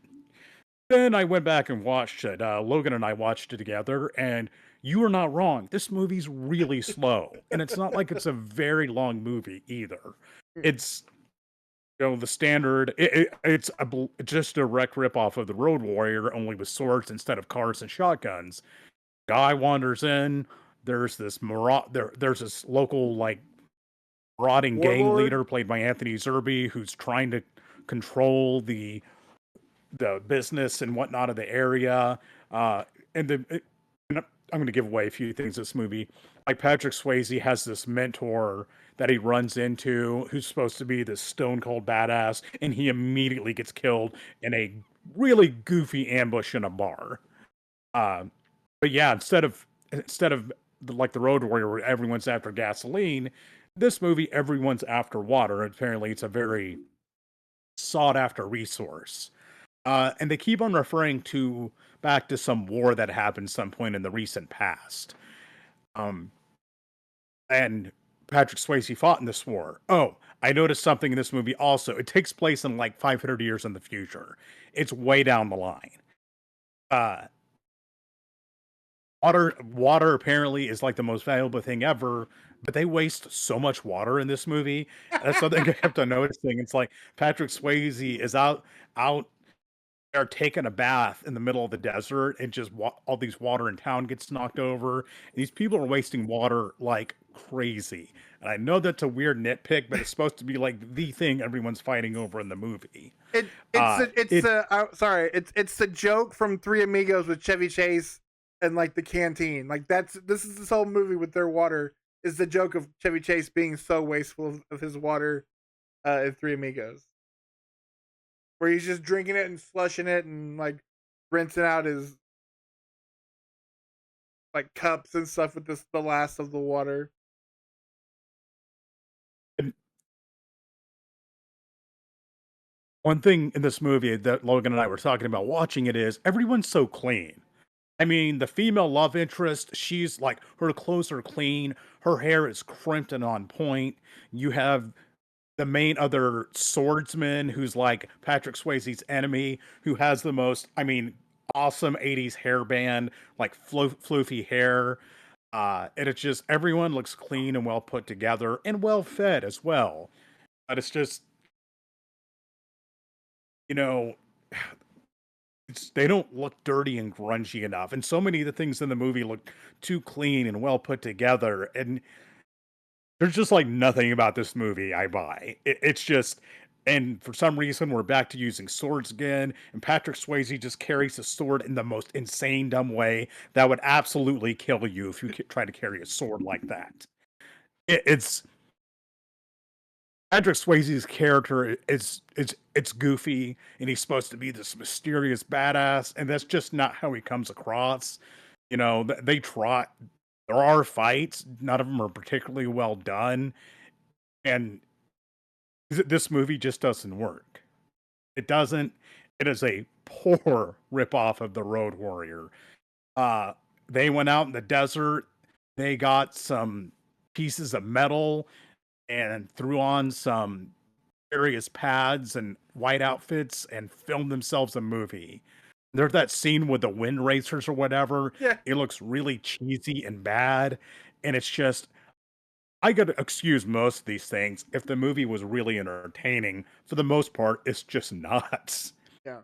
Then I went back and watched it. Logan and I watched it together, and you are not wrong. This movie's really slow, and it's not like it's a very long movie either. It's, you know, the standard. It's just a direct rip off of the Road Warrior, only with swords instead of cars and shotguns. Guy wanders in. There's this local like marauding gang
Warlord.
leader played by Anthony Zerbe who's trying to control the business and whatnot of the area. And and I'm going to give away a few things. This movie, like Patrick Swayze has this mentor that he runs into, who's supposed to be this stone cold badass, and he immediately gets killed in a really goofy ambush in a bar. Uh, but yeah, instead of like the Road Warrior, where everyone's after gasoline, this movie everyone's after water. Apparently, it's a very sought after resource. And they keep on referring to back to some war that happened some point in the recent past. Um, and Patrick Swayze fought in this war. Oh, I noticed something in this movie also. It takes place in like 500 years in the future. It's way down the line. Uh, water apparently is like the most valuable thing ever, but they waste so much water in this movie. That's something I kept on noticing. It's like Patrick Swayze is out are taking a bath in the middle of the desert and just all these water in town gets knocked over. And these people are wasting water like crazy. And I know that's a weird nitpick, but it's supposed to be like the thing everyone's fighting over in the movie. It
Sorry, it's the joke from Three Amigos with Chevy Chase and like the canteen. Like this whole movie with their water is the joke of Chevy Chase being so wasteful of his water in Three Amigos, where he's just drinking it and flushing it and like rinsing out his like cups and stuff with the last of the water.
One thing in this movie that Logan and I were talking about watching it is everyone's so clean. I mean, the female love interest, she's like, her clothes are clean, her hair is crimped and on point. You have the main other swordsman who's like Patrick Swayze's enemy, who has the most, I mean, awesome 80s hairband, like floofy hair. And it's just everyone looks clean and well put together and well fed as well. But it's just, you know, they don't look dirty and grungy enough. And so many of the things in the movie look too clean and well put together. And there's just like nothing about this movie I buy. It's just, and for some reason, we're back to using swords again. And Patrick Swayze just carries a sword in the most insane, dumb way that would absolutely kill you if you try to carry a sword like that. It's Patrick Swayze's character is it's goofy, and he's supposed to be this mysterious badass, and that's just not how he comes across. You know, they try. There are fights. None of them are particularly well done, and this movie just doesn't work. It doesn't. It is a poor ripoff of The Road Warrior. Uh, they went out in the desert. They got some pieces of metal and threw on some various pads and white outfits and filmed themselves a movie. There's that scene with the wind racers or whatever.
Yeah.
It looks really cheesy and bad. And it's just, I gotta excuse most of these things. If the movie was really entertaining, for the most part, it's just not.
Yeah.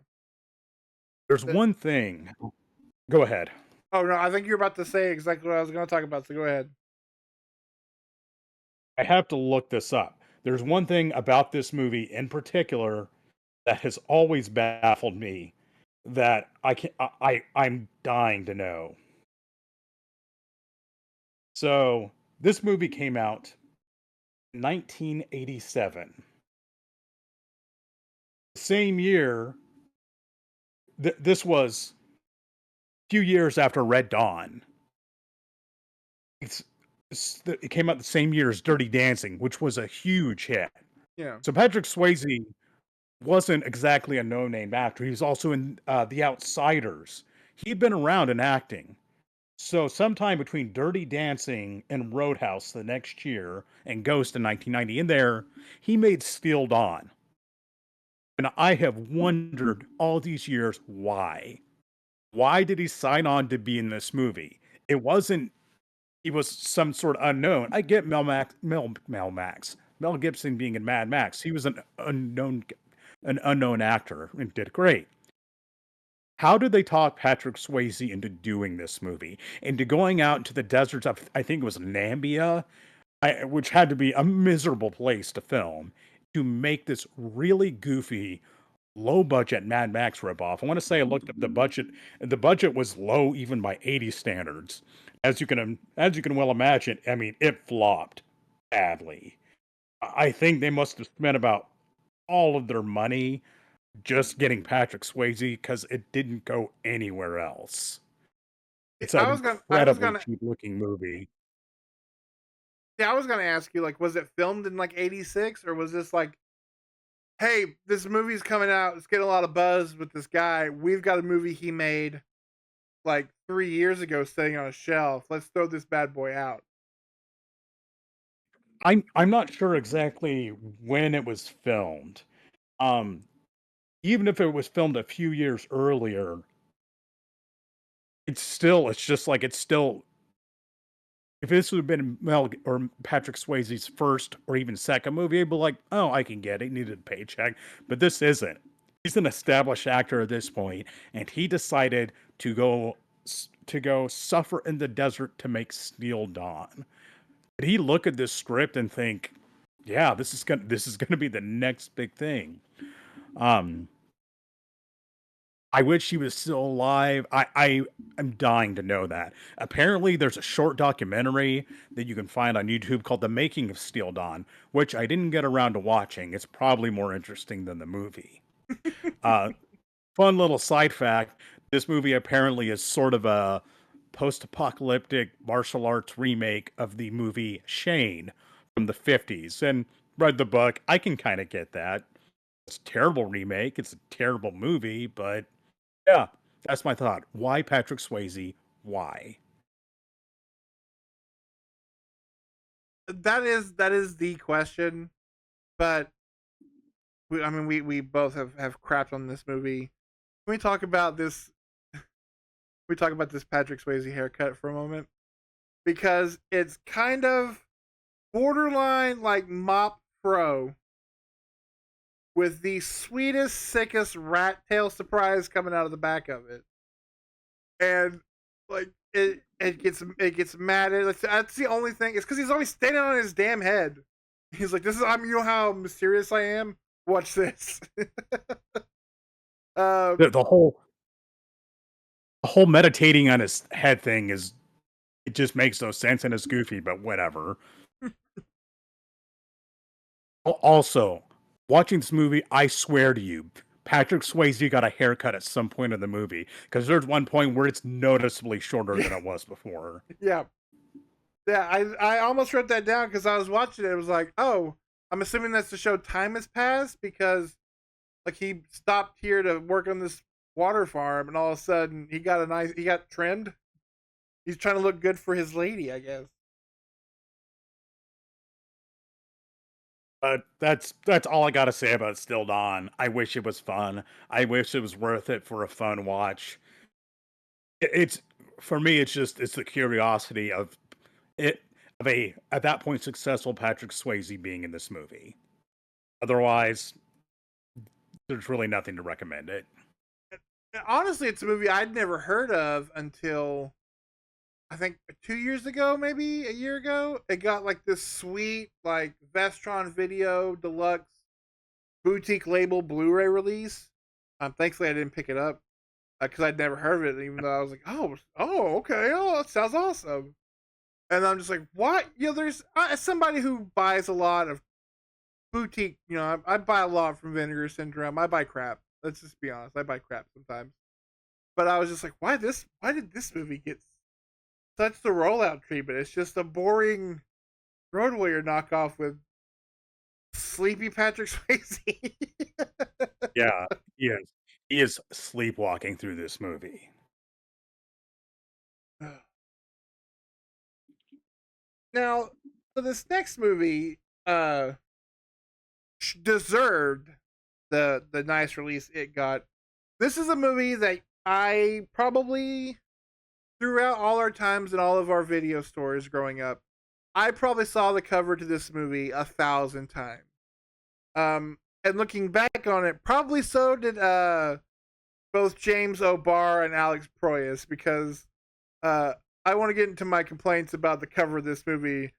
There's one thing. Go ahead.
Oh no, I think you're about to say exactly what I was going to talk about. So go ahead.
I have to look this up. There's one thing about this movie in particular that has always baffled me that I'm dying to know. So, this movie came out in 1987. Same year, this was a few years after Red Dawn. It came out the same year as Dirty Dancing, which was a huge hit.
Yeah.
So Patrick Swayze wasn't exactly a no-name actor. He was also in The Outsiders. He'd been around in acting. So sometime between Dirty Dancing and Roadhouse the next year and Ghost in 1990, in there, he made Steel Dawn. And I have wondered all these years why. Why did he sign on to be in this movie? It wasn't he was some sort of unknown. I get Mel Gibson being in Mad Max. He was an unknown actor and did great. How did they talk Patrick Swayze into doing this movie? Into going out into the deserts of, I think it was Namibia, which had to be a miserable place to film, to make this really goofy, low budget Mad Max ripoff. I want to say I looked up the budget. The budget was low even by 80 standards. As you can well imagine, I mean, it flopped badly. I think they must have spent about all of their money just getting Patrick Swayze because it didn't go anywhere else. It's an incredibly cheap looking movie.
Yeah, I was gonna ask you, like, was it filmed in like '86, or was this like, hey, this movie's coming out, it's getting a lot of buzz with this guy. We've got a movie he made like 3 years ago sitting on a shelf. Let's throw this bad boy out.
I'm not sure exactly when it was filmed. Um, Even if it was filmed a few years earlier, it's just like it's still. If this would have been Mel or Patrick Swayze's first or even second movie, I'd be like, oh, I can get it. He needed a paycheck, but this isn't. He's an established actor at this point, and he decided to go suffer in the desert to make Steel Dawn. Did he look at this script and think, yeah, this is gonna be the next big thing? Um, I wish he was still alive. I am dying to know that. Apparently, there's a short documentary that you can find on YouTube called "The Making of Steel Dawn," which I didn't get around to watching. It's probably more interesting than the movie. Uh, Fun little side fact: this movie apparently is sort of a post-apocalyptic martial arts remake of the movie Shane from the 50s. And read the book, I can kind of get that. It's a terrible remake. It's a terrible movie, but yeah, that's my thought. Why Patrick Swayze? Why?
That is the question, but I mean, we both have crapped on this movie. Can we talk about this? We talk about this Patrick Swayze haircut for a moment because it's kind of borderline like mop fro with the sweetest, sickest rat tail surprise coming out of the back of it, and like it gets mad. That's the only thing. It's because he's always standing on his damn head. He's like, "This is you know how mysterious I am. Watch this."
The,
um,
the whole the whole meditating on his head thing is it just makes no sense and it's goofy, but whatever. Also, watching this movie, I swear to you, Patrick Swayze got a haircut at some point in the movie because there's one point where it's noticeably shorter than
yeah,
it was before.
yeah, yeah. I almost wrote that down because I was watching it. It was like, oh, I'm assuming that's to show time has passed because like he stopped here to work on this water farm, and all of a sudden he got trimmed. He's trying to look good for his lady, I guess.
But that's all I gotta say about Still Dawn. I wish it was fun. I wish it was worth it for a fun watch. It's for me. It's the curiosity of it of a at that point successful Patrick Swayze being in this movie. Otherwise, there's really nothing to recommend it.
Honestly, it's a movie I'd never heard of until I think 2 years ago, maybe a year ago. It got like this sweet like Vestron Video Deluxe boutique label Blu-ray release. Thankfully I didn't pick it up because I'd never heard of it, even though I was like, oh, okay, oh, that sounds awesome. And I'm just like, what? You know, there's as somebody who buys a lot of boutique. You know, I buy a lot from Vinegar Syndrome. I buy crap. Let's just be honest. I buy crap sometimes. But I was just like, why this? Why did this movie get such the rollout treatment? It's just a boring Road Warrior knockoff with sleepy Patrick Swayze.
Yeah, he is. He is sleepwalking through this movie.
Now, so this next movie deserved the nice release it got. This is a movie that I probably throughout all our times in all of our video stores growing up, I probably saw the cover to this movie 1,000 times. And looking back on it, probably so did both James O'Barr and Alex Proyas because I want to get into my complaints about the cover of this movie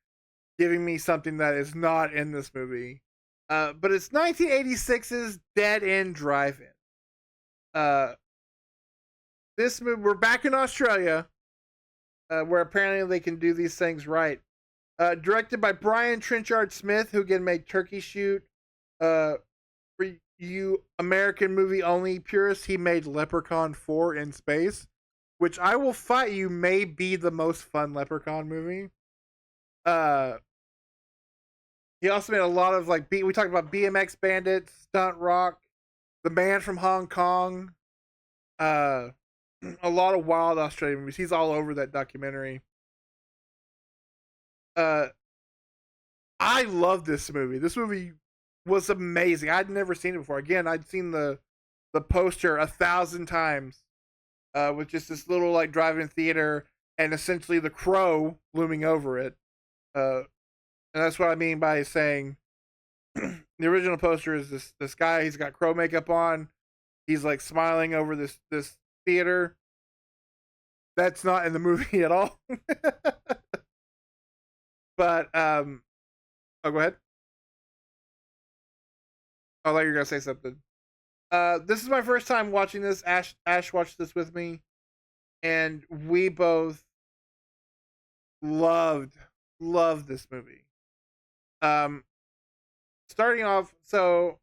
giving me something that is not in this movie. But it's 1986's Dead End Drive-In. Uh, this movie, we're back in Australia, where apparently they can do these things right. Directed by Brian Trenchard Smith, who can make Turkey Shoot. For you American movie only purists, he made Leprechaun 4 in Space, which I will fight you may be the most fun Leprechaun movie. Uh, he also made a lot of like we talked about BMX Bandits, Stunt Rock, The Man from Hong Kong, uh, a lot of wild Australian movies. He's all over that documentary. Uh, I love this movie. This movie was amazing. I'd never seen it before. Again, I'd seen the poster 1,000 times, with just this little like drive-in theater and essentially the Crow looming over it. And that's what I mean by saying the original poster is this guy. He's got Crow makeup on. He's like smiling over this theater. That's not in the movie at all. But oh, go ahead. I thought you were gonna say something. This is my first time watching this. Ash watched this with me, and we both loved loved this movie. Um, Starting off, so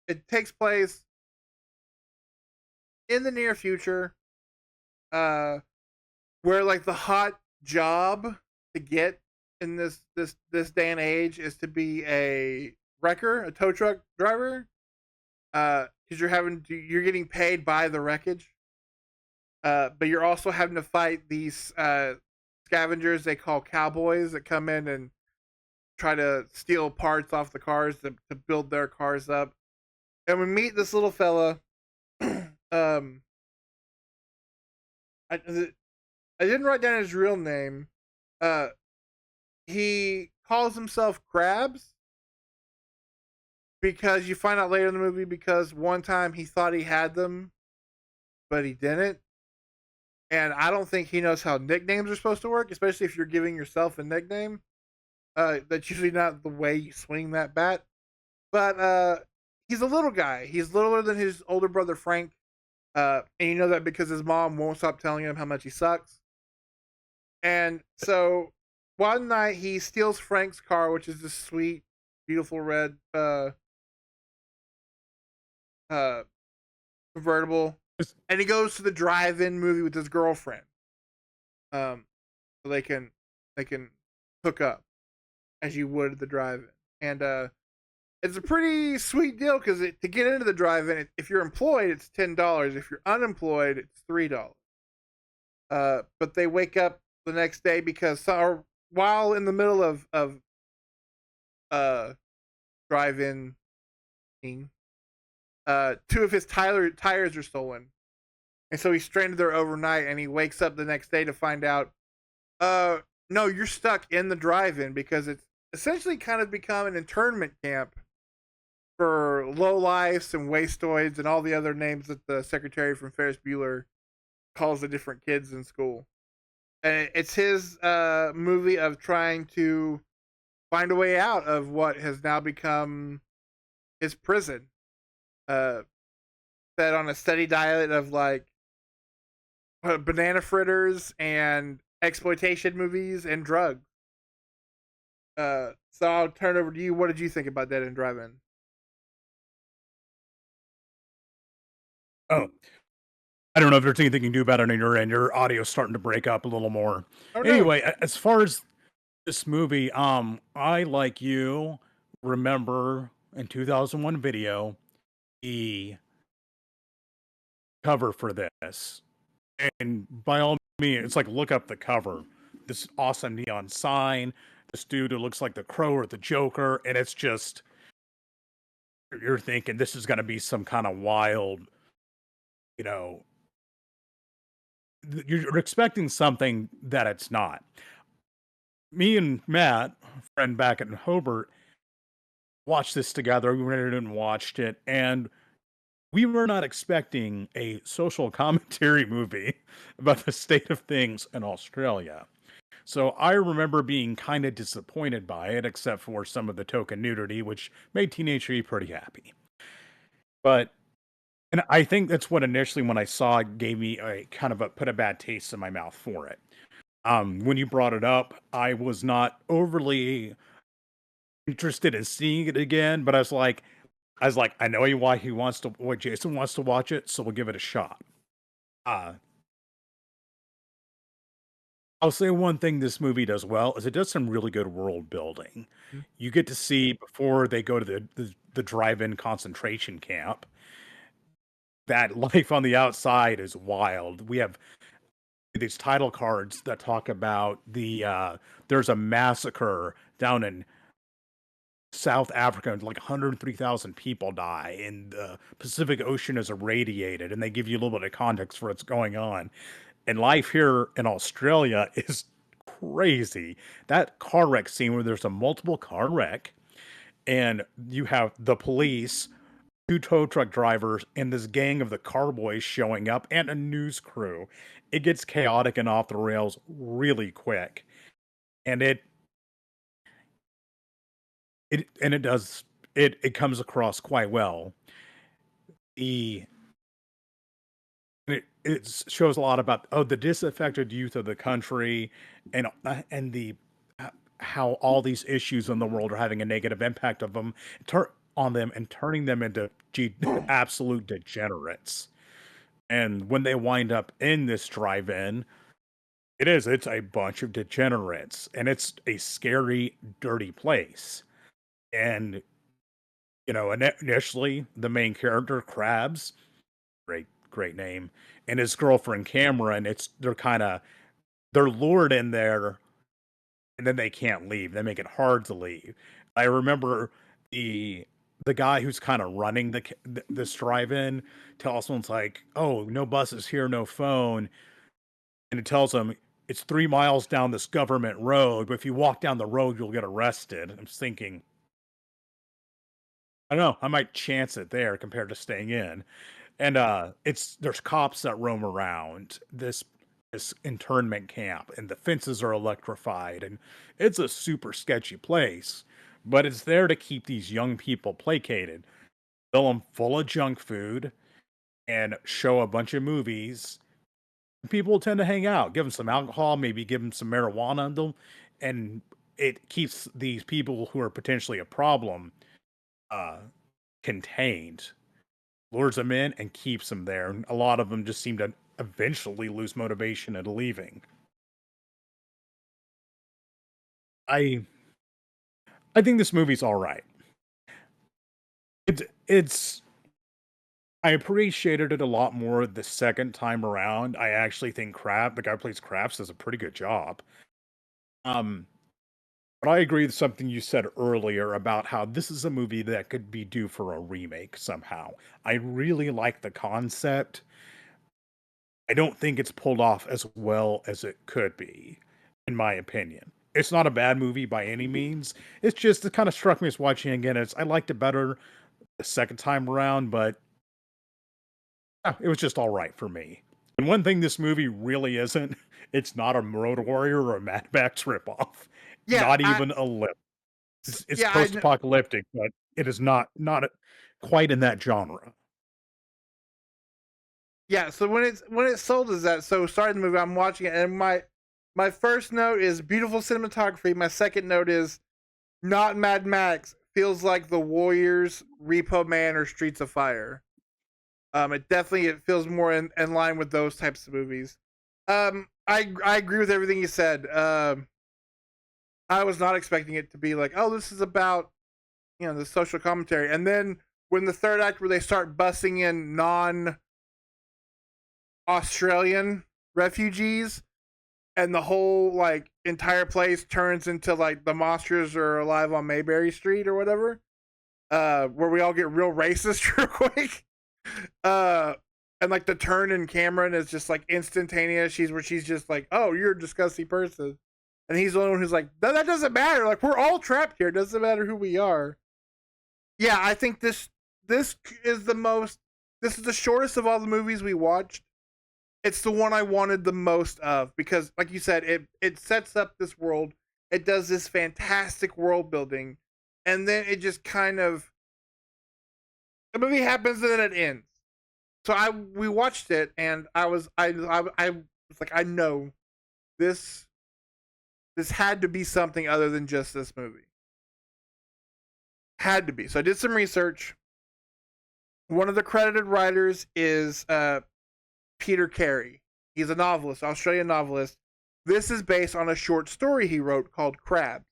it takes place in the near future, uh, where like the hot job to get in this day and age is to be a wrecker, a tow truck driver. because you're getting paid by the wreckage. But you're also having to fight these scavengers they call cowboys that come in and try to steal parts off the cars to build their cars up. And we meet this little fella. um, I didn't write down his real name. Uh, he calls himself Krabs because you find out later in the movie because one time he thought he had them, but he didn't. And I don't think he knows how nicknames are supposed to work, especially if you're giving yourself a nickname. That's usually not the way you swing that bat. But he's a little guy. He's littler than his older brother Frank. And you know that because his mom won't stop telling him how much he sucks. And so one night he steals Frank's car, which is this sweet, beautiful red uh, convertible, and he goes to the drive-in movie with his girlfriend. So they can hook up as you would at the drive-in, and it's a pretty sweet deal because to get into the drive-in, if you're employed, it's $10. If you're unemployed, it's $3. But they wake up the next day because or while in the middle of uh drive-in, two of his tires are stolen, and so he's stranded there overnight. And he wakes up the next day to find out, no, you're stuck in the drive-in because it's essentially kind of become an internment camp for lowlifes and wastoids and all the other names that the secretary from Ferris Bueller calls the different kids in school. And it's his movie of trying to find a way out of what has now become his prison. Uh, Fed on a steady diet of like banana fritters and exploitation movies and drugs. So I'll turn it over to you. What did you think about Dead End Drive-In?
Oh, I don't know if there's anything you can do about it on your end. Your audio's starting to break up a little more.
Oh no.
Anyway, as far as this movie, I like you remember in 2001 video the cover for this, and by all means, it's like look up the cover. This awesome neon sign, this dude who looks like the Crow or the Joker, and it's just you're thinking this is going to be some kind of wild, you know, you're expecting something that it's not. Me and Matt, friend back in Hobart, watched this together. We rented it and watched it, and we were not expecting a social commentary movie about the state of things in Australia. So I remember being kind of disappointed by it, except for some of the token nudity, which made Teenage E pretty happy. But and I think that's what initially when I saw it gave me a kind of put a bad taste in my mouth for it. When you brought it up, I was not overly interested in seeing it again, but I was like, I know why Jason wants to watch it, so we'll give it a shot. Uh, I'll say one thing this movie does well is it does some really good world building.
Mhm.
You get to see before they go to the drive-in concentration camp that life on the outside is wild. We have these title cards that talk about there's a massacre down in South Africa, like 103,000 people die, and the Pacific Ocean is irradiated, and they give you a little bit of context for what's going on. And life here in Australia is crazy. That car wreck scene where there's a multiple car wreck, and you have the police, two tow truck drivers, and this gang of the carboys showing up, and a news crew. It gets chaotic and off the rails really quick, and it does it comes across quite well. The it shows a lot about the disaffected youth of the country, and the how all these issues in the world are having a negative impact of them on them and turning them into absolute degenerates. And when they wind up in this drive-in, it's a bunch of degenerates, and it's a scary, dirty place. And You know, initially the main character, Krabs, great name, and his girlfriend Cameron, they're lured in there and then they can't leave. They make it hard to leave. I remember the the guy who's kind of running this drive-in tells someone's like, "Oh, no buses here, no phone," and it tells them it's 3 miles down this government road, but if you walk down the road, you'll get arrested. I'm just thinking, I don't know, I might chance it there compared to staying in. And it's there's cops that roam around this internment camp, and the fences are electrified, and it's a super sketchy place. But it's there to keep these young people placated, fill them full of junk food, and show a bunch of movies. People tend to hang out, give them some alcohol, maybe give them some marijuana, and it keeps these people who are potentially a problem uh, contained, lures them in and keeps them there. And a lot of them just seem to eventually lose motivation at leaving. I I think this movie's all right. It's I appreciated it a lot more the second time around. I actually think the guy who plays Krabs, does a pretty good job. Um, but I agree with something you said earlier about how this is a movie that could be due for a remake somehow. I really like the concept. I don't think it's pulled off as well as it could be, in my opinion. It's not a bad movie by any means. It's just it kind of struck me as watching again. I liked it better the second time around, but it was just all right for me. And one thing this movie really isn't, it's not a Road Warrior or a Mad Max ripoff.
Yeah,
Not even a lip. It's
yeah, I kn-
post-apocalyptic, but it is not quite in that genre.
yeah. So when it's sold as that, so starting the movie, I'm watching it, and my first note is beautiful cinematography. My second note is not Mad Max. Feels like The Warriors, Repo Man, or Streets of Fire. It feels more in line with those types of movies. I agree with everything you said. I was not expecting it to be like, oh, this is about the social commentary, and then when the third act where they start bussing in non Australian refugees, and the whole like entire place turns into like the monsters are alive on Mayberry Street or whatever, where we all get real racist real quick. Uh, and like the turn in Cameron is just like instantaneous. She's just like, "Oh, you're a disgusting person," and he's the only one who's like, "That doesn't matter. Like we're all trapped here. It doesn't matter who we are." Yeah, I think this is the most. This is the shortest of all the movies we watched. It's the one I wanted the most of because, like you said, it sets up this world. It does this fantastic world building, and then it just kind of the movie happens and then it ends. So we watched it and I was like, I know this this had to be something other than just this movie. Had to be. So I did some research. One of the credited writers is Peter Carey. He's a novelist, Australian novelist. This is based on a short story he wrote called Crabs.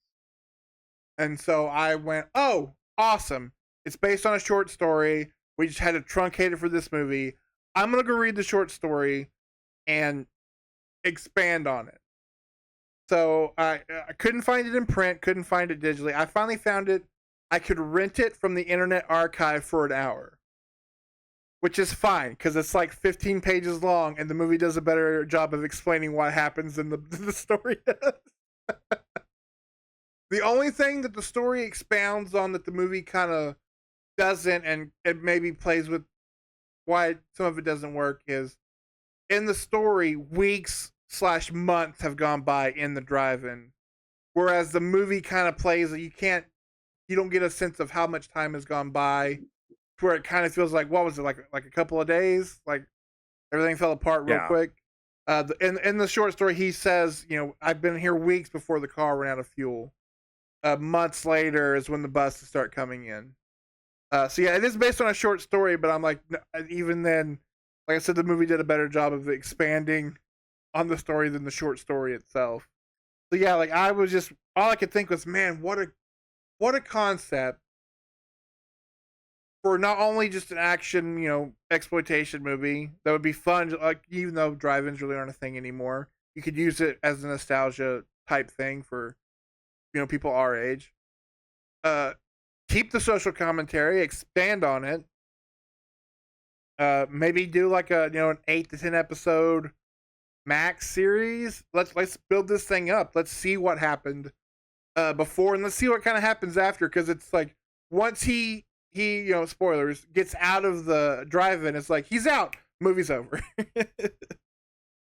And so I went, oh, awesome. It's based on a short story. We just had to truncate it for this movie. I'm going to go read the short story and expand on it. So I couldn't find it in print, couldn't find it digitally. I finally found it. I could rent it from the Internet Archive for an hour, which is fine because it's like 15 pages long, and the movie does a better job of explaining what happens than the story does. The only thing that the story expounds on that the movie kind of doesn't, and it maybe plays with why some of it doesn't work, is in the story, weeks/months have gone by in the drive-in, whereas the movie kind of plays that you don't get a sense of how much time has gone by, where it kind of feels like what was it like a couple of days, like everything fell apart real
Yeah.
quick. In the short story, he says, I've been here weeks before the car ran out of fuel. Months later is when the buses start coming in. So yeah, it is based on a short story, but I'm like, even then, like I said, the movie did a better job of expanding on the story than the short story itself. So yeah, like I was just all I could think was, man, what a concept. for not only just an action, exploitation movie that would be fun. Like even though drive-ins really aren't a thing anymore, you could use it as a nostalgia type thing for people our age. Uh, Keep the social commentary, expand on it. Maybe do like an 8 to 10 episode max series. Let's build this thing up. Let's see what happened before, and let's see what kind of happens after. Because it's like once he spoilers, gets out of the drive-in, it's like he's out. Movie's over.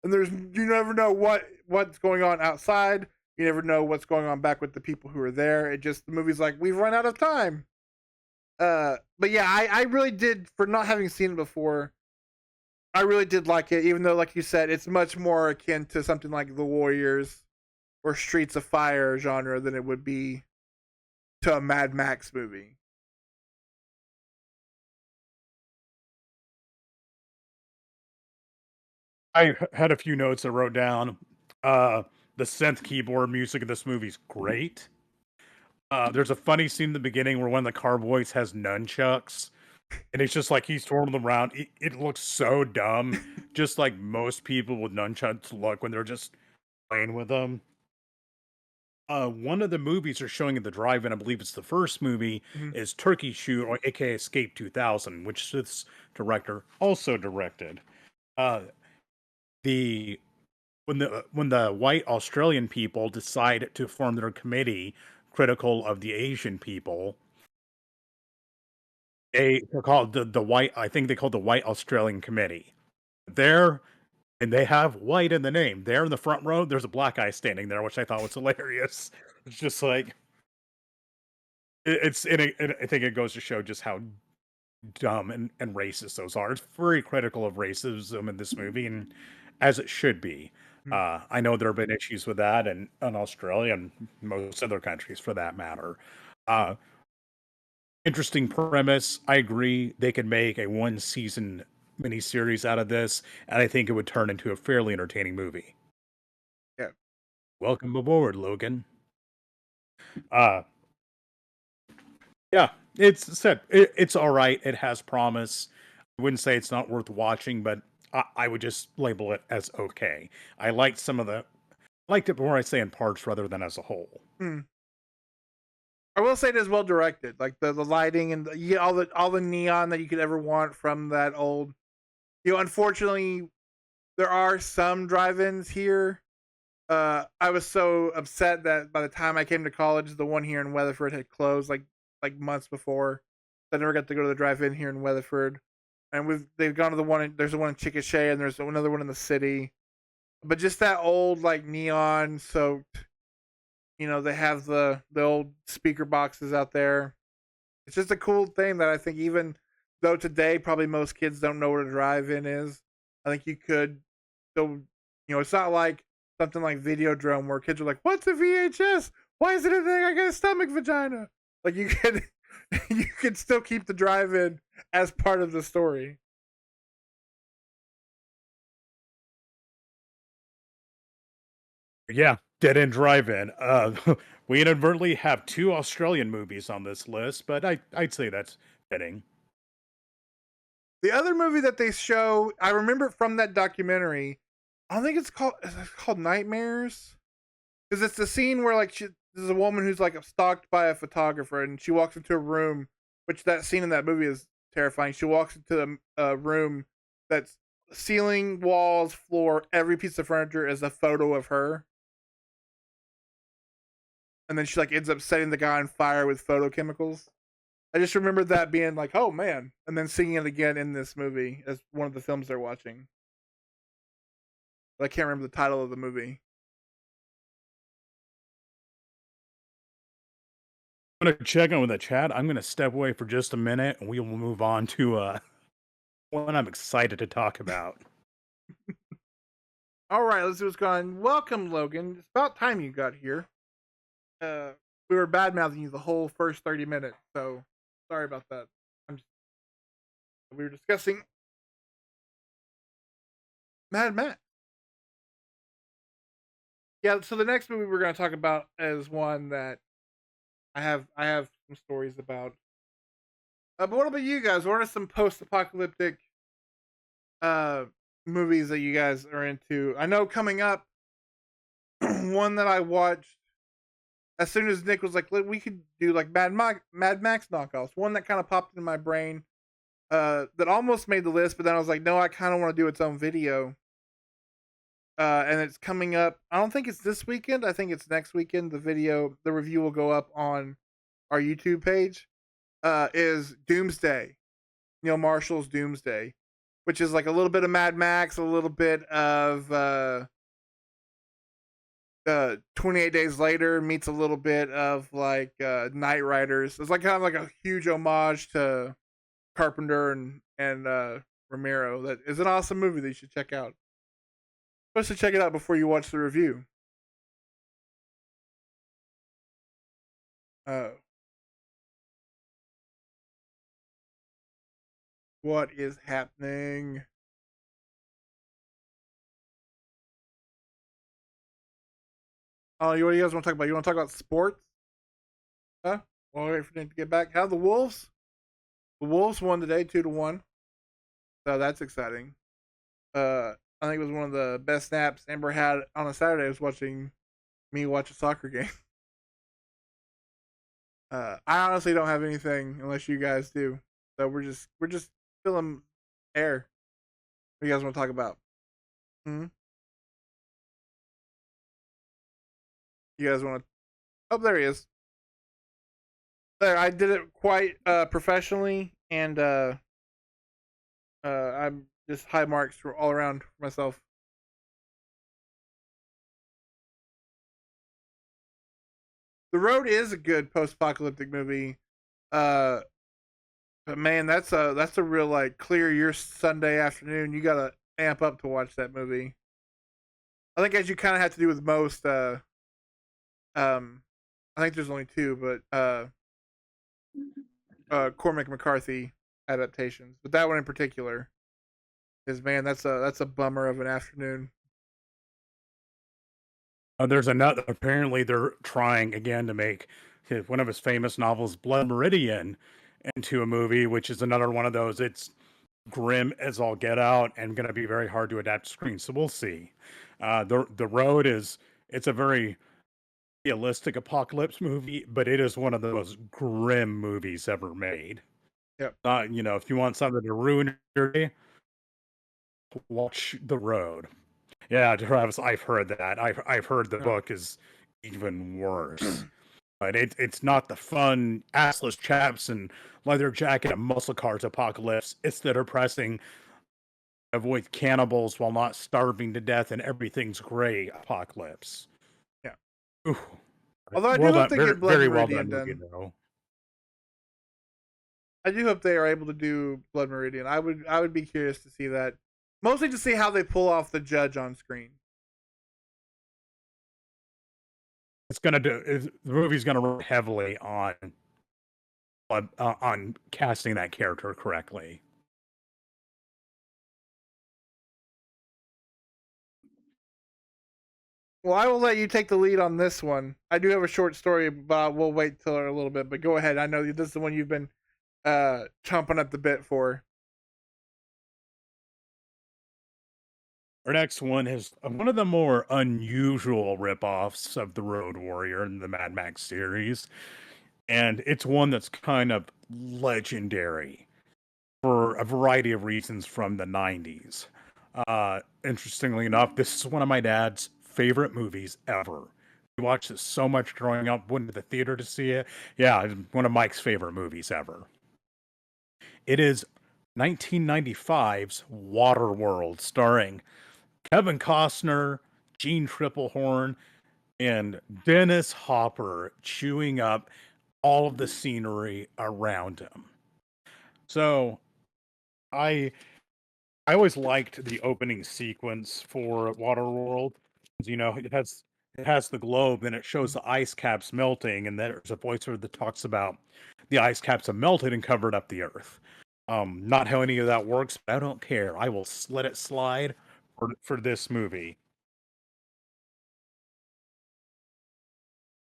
And you never know what's going on outside. You never know what's going on back with the people who are there. The movie's like, we've run out of time. But yeah, I really did, for not having seen it before, I really did like it, even though, like you said, it's much more akin to something like The Warriors or Streets of Fire genre than it would be to a Mad Max movie.
I had a few notes I wrote down. The synth keyboard music of this movie is great. There's a funny scene in the beginning where one of the carboys has nunchucks, and it's just like he's twirling them around. It looks so dumb, just like most people with nunchucks look when they're just playing with them. One of the movies they're showing at the drive-in, I believe it's the first movie,
Mhm.
is Turkey Shoot, or aka Escape 2000, which this director also directed. Uh, the when the white Australian people decide to form their committee critical of the Asian people, they're called the white. I think they called the White Australian Committee. There, and they have white in the name. There in the front row, there's a black guy standing there, which I thought was hilarious. It's just like I think it goes to show just how dumb and racist those are. It's very critical of racism in this movie, and as it should be.
Mhm.
I know there have been issues with that in Australia and most other countries for that matter. Uh, Interesting premise. I agree they could make a one season miniseries out of this, and I think it would turn into a fairly entertaining movie.
Yeah.
Welcome aboard, Logan. Uh, yeah, it's all right. It has promise. I wouldn't say it's not worth watching, but I would just label it as okay. I liked liked it more, I say, in parts rather than as a whole.
Hmm. I will say it is well directed. Like the lighting and you get all the neon that you could ever want from that old. Unfortunately, there are some drive-ins here. I was so upset that by the time I came to college, the one here in Weatherford had closed like months before. I never got to go to the drive-in here in Weatherford, and they've gone to the one. There's the one in Chickasha, and there's another one in the city. But just that old like neon soaked. They have the old speaker boxes out there. It's just a cool thing that I think, even though today probably most kids don't know what a drive-in is, I think you could still, it's not like something like Videodrome where kids are like, "What's a VHS? Why is it a thing? I got a stomach vagina." Like you could, you could still keep the drive-in as part of the story.
Yeah, Dead End Drive-In. We inadvertently have two Australian movies on this list, but I'd say that's fitting.
The other movie that they show, I remember from that documentary. I don't think it's called Nightmares, because it's the scene where like there's a woman who's like stalked by a photographer, and she walks into a room, which that scene in that movie is terrifying. She walks into a room that's ceiling, walls, floor, every piece of furniture is a photo of her, and then she like ends up setting the guy on fire with photochemicals. I just remember that being like, oh man, and then seeing it again in this movie as one of the films they're watching. But I can't remember the title of the movie.
I'm gonna check in with the chat. I'm gonna step away for just a minute, and we will move on to one I'm excited to talk about.
All right, let's see what's going on. Welcome, Logan. It's about time you got here. Uh, we were bad mouthing you the whole first 30 minutes, so sorry about that. We were discussing Mad Max. Yeah, so the next movie we're going to talk about is one that I have some stories about. But what about you guys? What are some post-apocalyptic uh movies that you guys are into? I know coming up, one that I watched as soon as Nick was like, we could do like Mad Max knockoffs. One that kind of popped in my brain, that almost made the list, but then I was like, no, I kind of want to do its own video. And it's coming up. I don't think it's this weekend. I think it's next weekend. The review will go up on our YouTube page. Is Doomsday, Neil Marshall's Doomsday, which is like a little bit of Mad Max, a little bit of 28 Days Later meets a little bit of like Night Riders. It's like kind of like a huge homage to Carpenter and Romero. That is an awesome movie that you should check out. Especially check it out before you watch the review. Uh, what is happening? Oh, what do you guys want to talk about? You want to talk about sports? Huh? Well, wait for Nick to get back. How the Wolves? The Wolves won today, 2-1. So that's exciting. I think it was one of the best snaps Amber had on a Saturday. Was watching me watch a soccer game. I honestly don't have anything unless you guys do. So we're just filling air. What do you guys want to talk about? Hmm? You guys want to? Oh, there he is. There, I did it quite professionally, and I'm just high marks for all around for myself. The Road is a good post-apocalyptic movie. Uh, but man, that's a real like clear your Sunday afternoon. You gotta amp up to watch that movie. I think as you kind of have to do with most. Um, I think there's only two, but Cormac McCarthy adaptations, but that one in particular is man, that's a bummer of an afternoon.
There's another. Apparently, they're trying again to make one of his famous novels, Blood Meridian, into a movie, which is another one of those. It's grim as all get out and going to be very hard to adapt to screen. So we'll see. The Road is it's a very realistic apocalypse movie, but it is one of the most grim movies ever made.
Yep.
If you want something to ruin your day, watch The Road. Yeah, Travis, I've heard that. I've heard the
Yeah.
book is even worse. But it's not the fun assless chaps and leather jacket and muscle cars apocalypse. It's the depressing avoid cannibals while not starving to death and everything's gray apocalypse.
Yeah.
Ooh,
Although I do
well
hope
done,
they
very
get Blood
very well
Meridian
done movie
done.
though.
I do hope they are able to do Blood Meridian. I would be curious to see that. Mostly to see how they pull off the judge on screen.
The movie's gonna rely heavily on casting that character correctly.
Well, I will let you take the lead on this one. I do have a short story, but we'll wait till a little bit. But go ahead. I know this is the one you've been chomping at the bit for.
Our next one is one of the more unusual ripoffs of the Road Warrior in the Mad Max series, and it's one that's kind of legendary for a variety of reasons from the 90s. Interestingly enough, this is one of my dad's favorite movies ever. We watched it so much growing up, went to the theater to see it. Yeah, it's one of Mike's favorite movies ever. It is 1995's Waterworld, starring Kevin Costner, Gene Triplehorn, and Dennis Hopper chewing up all of the scenery around him. So I I always liked the opening sequence for Waterworld. It has the globe and it shows the ice caps melting, and there's a voiceover that talks about the ice caps have melted and covered up the earth. Not how any of that works, but I don't care. I will let it slide for this movie.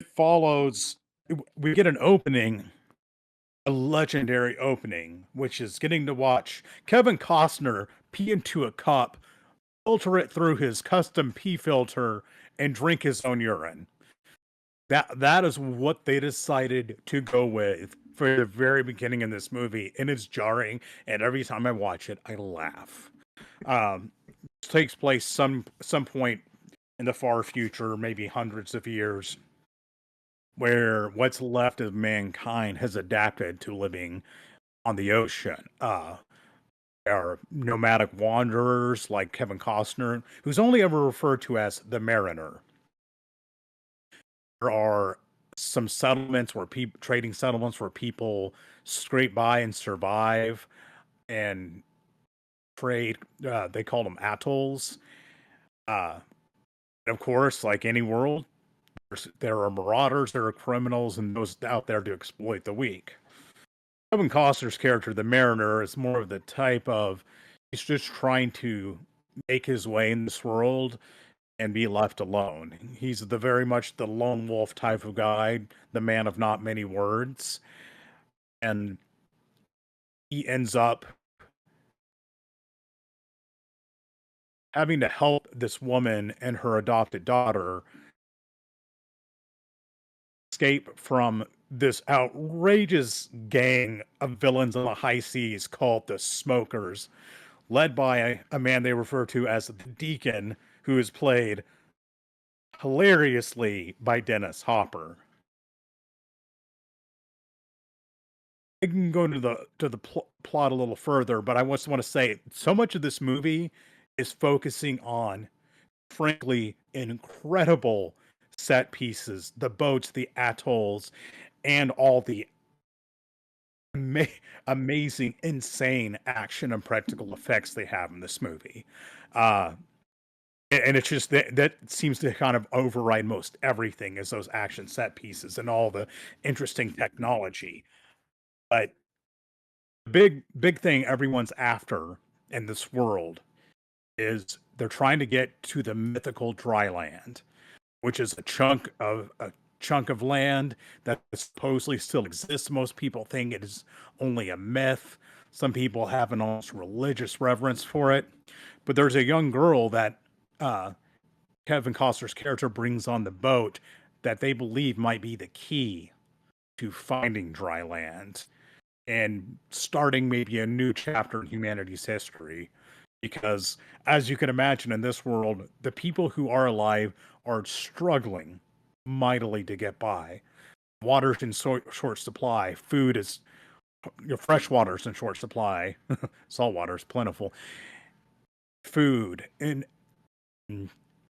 It follows. We get an opening a legendary opening, which is getting to watch Kevin Costner pee into a cup, filter it through his custom pee filter, and drink his own urine. That is what they decided to go with for the very beginning in this movie, and it's jarring. And every time I watch it, I laugh. This takes place some point in the far future, maybe hundreds of years, where what's left of mankind has adapted to living on the ocean. There are nomadic wanderers like Kevin Costner, who's only ever referred to as the Mariner. There are some settlements where people trading settlements where people scrape by and survive and trade. They call them atolls. Uh, and of course, like any world, there are marauders, there are criminals, and those out there to exploit the weak. Kevin Costner's character, the Mariner, is more of the type of he's just trying to make his way in this world and be left alone. He's the very much the lone wolf type of guy, the man of not many words, and he ends up having to help this woman and her adopted daughter escape from this outrageous gang of villains on the high seas called the Smokers, led by a man they refer to as the Deacon, who is played hilariously by Dennis Hopper. I can go to the plot a little further, but I just want to say so much of this movie is focusing on, frankly, incredible set pieces, the boats, the atolls, and all the ama- amazing, insane action and practical effects they have in this movie. Uh, and it's just that seems to kind of override most everything is those action set pieces and all the interesting technology. But the big thing everyone's after in this world is they're trying to get to the mythical dry land, which is a chunk of land that supposedly still exists. Most people think it is only a myth. Some people have an almost religious reverence for it. But there's a young girl that uh, Kevin Costner's character brings on the boat that they believe might be the key to finding dry land and starting maybe a new chapter in humanity's history. Because, as you can imagine, in this world, the people who are alive are struggling mightily to get by. Water's in short supply. Food is, fresh water's in short supply. Salt water is plentiful. Food and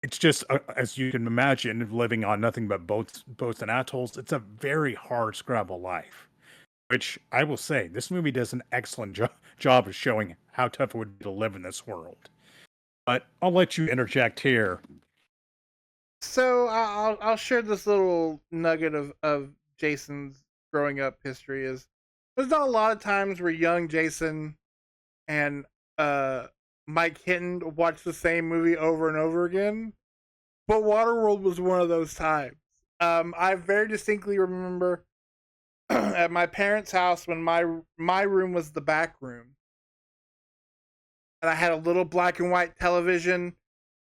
it's just as you can imagine, living on nothing but boats and atolls. It's a very hard scrabble life. Which I will say, this movie does an excellent job of showing how tough it would be to live in this world. But I'll let you interject here.
So I'll share this little nugget of Jason's growing up history. Is there's not a lot of times where young Jason and Mike Hinton watch the same movie over and over again, but Waterworld was one of those times. I very distinctly remember at my parents' house when my room was the back room, and I had a little black and white television.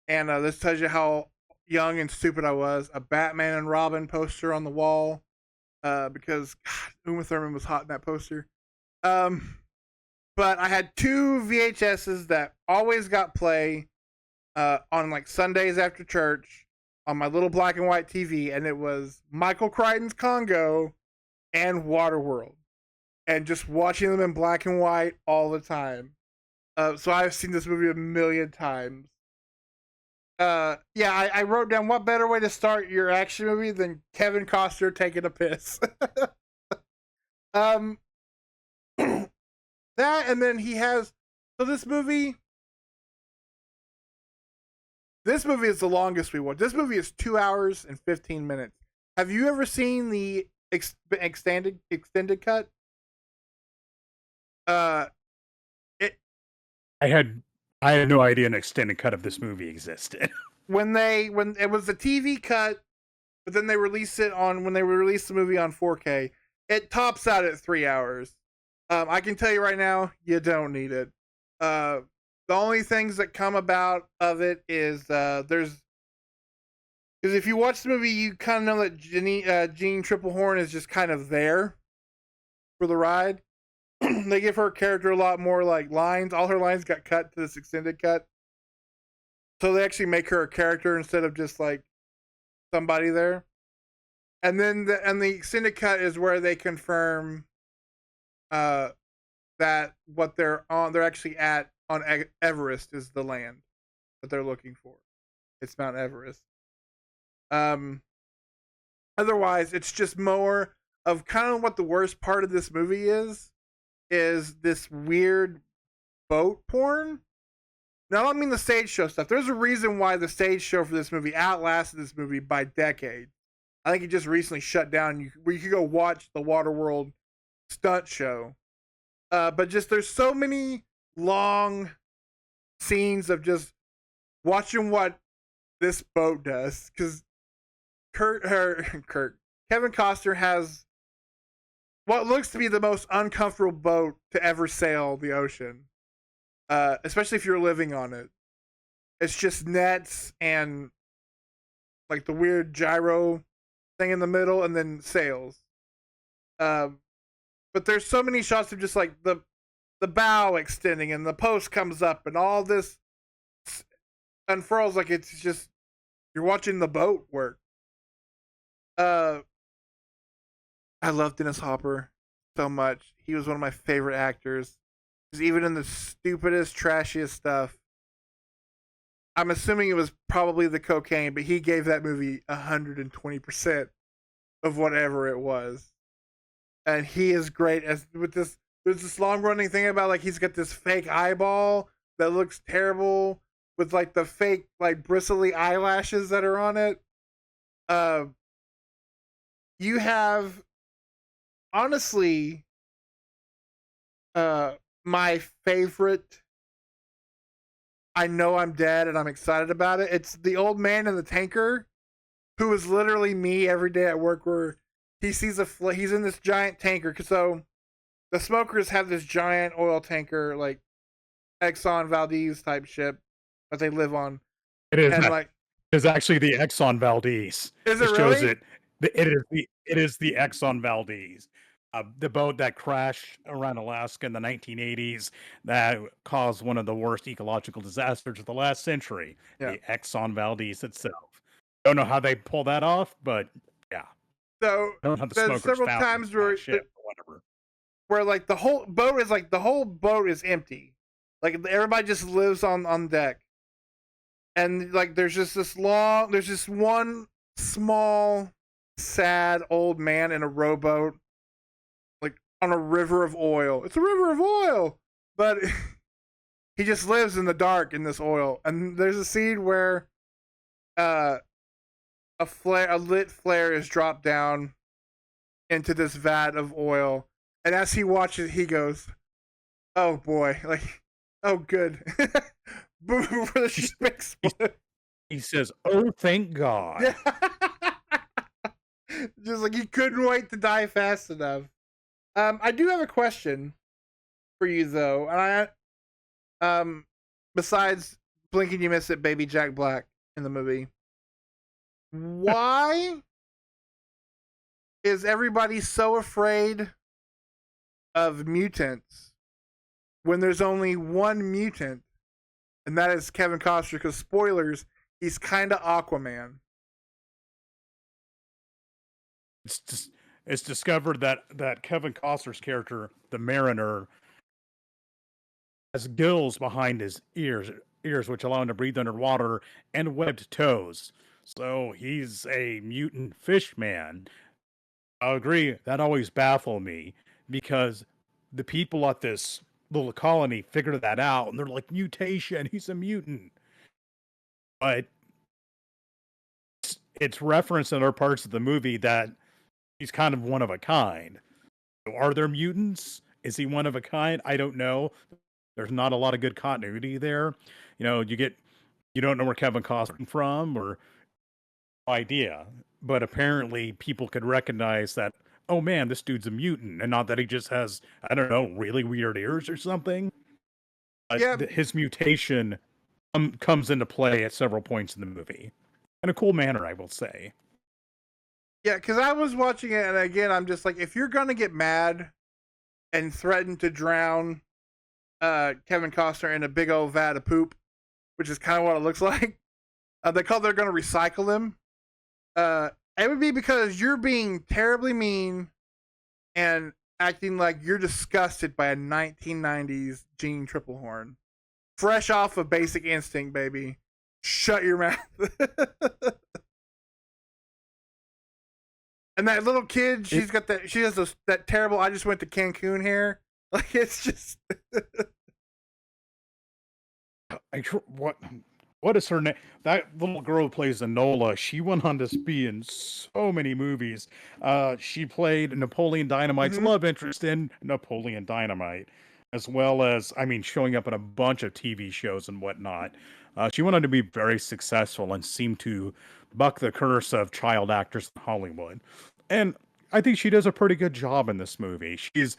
And this tells you how young and stupid I was. A Batman and Robin poster on the wall, because God, Uma Thurman was hot in that poster. Um, but I had two VHSs that always got play on like Sundays after church on my little black and white TV, and it was Michael Crichton's Congo and Waterworld, and just watching them in black and white all the time. So I've seen this movie a million times. Yeah, I wrote down what better way to start your action movie than Kevin Costner taking a piss. um, that and then he has so this movie is the longest we watched. This movie is 2 hours and 15 minutes. Have you ever seen the extended cut? Uh, it
I had I had no idea an extended cut of this movie existed.
when it was the TV cut, but then they released it on when they released the movie on 4K. It tops out at 3 hours. I can tell you right now, you don't need it. The only things that come about of it is there's because if you watch the movie, you kind of know that Jeanne Triplehorn is just kind of there for the ride. They give her character a lot more like lines. All her lines got cut to this extended cut, so they actually make her a character instead of just like somebody there. And then the extended cut is where they confirm uh, that what they're actually at on Everest is the land that they're looking for. It's Mount Everest. Um, Otherwise, it's just more of kind of what the worst part of this movie is this weird boat porn. Now, I don't mean the stage show stuff. There's a reason why the stage show for this movie outlasted this movie by decades. I think it just recently shut down. Where you could go watch the Waterworld stunt show. But just there's so many long scenes of just watching what this boat does. Because Kevin Costner has what looks to be the most uncomfortable boat to ever sail the ocean. Especially if you're living on it. It's just nets and like the weird gyro thing in the middle and then sails. But there's so many shots of just like the bow extending and the post comes up and all this unfurls like it's just you're watching the boat work. I love Dennis Hopper so much. He was one of my favorite actors. Because even in the stupidest, trashiest stuff, I'm assuming it was probably the cocaine, but he gave that movie 120% of whatever it was. And he is great as with this. There's this long running thing about like he's got this fake eyeball that looks terrible with like the fake like bristly eyelashes that are on it. You have honestly my favorite. I know I'm dead and I'm excited about it. It's the old man in the tanker, who is literally me every day at work. Where he sees he's in this giant tanker. So the smokers have this giant oil tanker, like Exxon Valdez type ship that they live on.
It is
And like,
is actually the Exxon Valdez.
is it
Shows
really?
it. It is the Exxon Valdez. The boat that crashed around Alaska in the 1980s that caused one of the worst ecological disasters of the last century.
Yeah.
The Exxon Valdez itself. Don't know how they pull that off, but yeah.
So
Don't know how the
there's
smokers
several
found
times
that ship or whatever.
where like the whole boat is empty. Like everybody just lives on deck. And like there's just one small sad old man in a rowboat like on a river of oil. It's a river of oil. But he just lives in the dark in this oil. And there's a scene where a lit flare is dropped down into this vat of oil. And as he watches, he goes, "Oh boy!" Like, "Oh good." Before the ship explodes.
He says, "Oh, thank God."
Yeah. Just like he couldn't wait to die fast enough. I do have a question for you though, and besides blinking you miss it, baby Jack Black in the movie, why is everybody so afraid of mutants when there's only one mutant, and that is Kevin Costner? Because spoilers, he's kind of Aquaman.
It's discovered that Kevin Costner's character, the Mariner, has gills behind his ears, which allow him to breathe underwater, and webbed toes. So he's a mutant fish man. I agree. That always baffled me because the people at this little colony figured that out, and they're like, "Mutation, he's a mutant." But it's referenced in other parts of the movie that he's kind of one of a kind. So are there mutants? Is he one of a kind? I don't know. There's not a lot of good continuity there. You don't know where Kevin Costner from or idea, but apparently people could recognize that oh man, this dude's a mutant, and not that he just has, I don't know, really weird ears or something.
Yeah,
His mutation comes into play at several points in the movie, in a cool manner, I will say.
yeah, because I was watching it, and again, I'm just like, if you're gonna get mad and threaten to drown Kevin Costner in a big old vat of poop, which is kind of what it looks like, they're gonna recycle him. It would be because you're being terribly mean and acting like you're disgusted by a 1990s Gene Triplehorn, fresh off of Basic Instinct, baby. Shut your mouth. And that little kid,
It,
she has that terrible I just went to Cancun hair. Like it's just
what is her name? That little girl who plays Enola. She went on to be in so many movies. She played Napoleon Dynamite's
mm-hmm.
love interest in Napoleon Dynamite, as well as, I mean, showing up in a bunch of TV shows and whatnot. She went on to be very successful and seemed to buck the curse of child actors in Hollywood. And I think she does a pretty good job in this movie. She's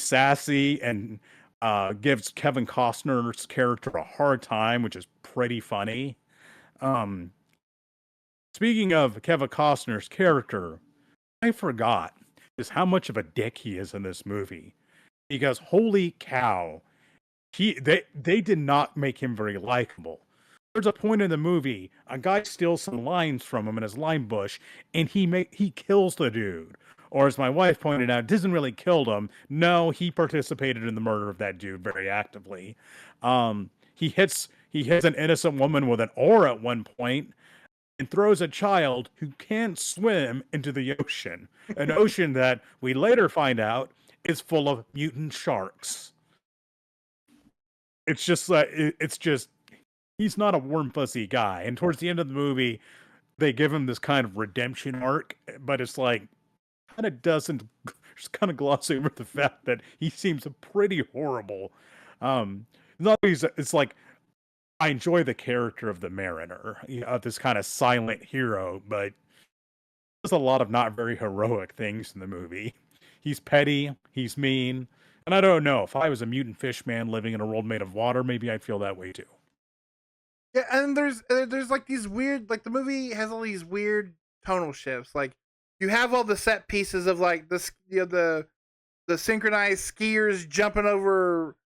sassy and gives Kevin Costner's character a hard time, which is pretty funny. Um, Speaking of Kevin Costner's character, I forgot just how much of a dick he is in this movie. Because holy cow, they did not make him very likable. There's a point in the movie, a guy steals some lines from him in his line bush, and he kills the dude. Or as my wife pointed out, doesn't really kill him. No, he participated in the murder of that dude very actively. He hits an innocent woman with an oar at one point, and throws a child who can't swim into the ocean. An ocean that we later find out is full of mutant sharks. It's just he's not a warm fuzzy guy. And towards the end of the movie, they give him this kind of redemption arc, but it's like kind of doesn't just kind of gloss over the fact that he seems pretty horrible. Not it's like I enjoy the character of the Mariner, of this kind of silent hero, but there's a lot of not very heroic things in the movie. He's petty, he's mean, and I don't know, if I was a mutant fish man living in a world made of water, maybe I'd feel that way too.
yeah. And there's like these weird, like the movie has all these weird tonal shifts. Like you have all the set pieces of like this, the synchronized skiers jumping over,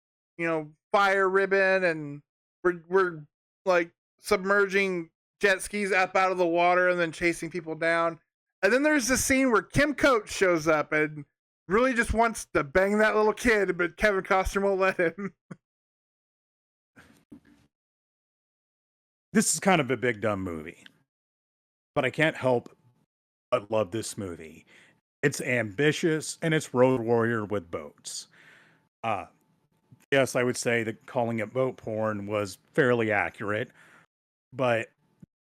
fire ribbon, and we're like submerging jet skis up out of the water and then chasing people down. And then there's this scene where Kim Coates shows up and really just wants to bang that little kid, but Kevin Costner won't let him.
This is kind of a big dumb movie, but I can't help but love this movie. It's ambitious and it's Road Warrior with boats. Uh, yes, I would say that calling it boat porn was fairly accurate, but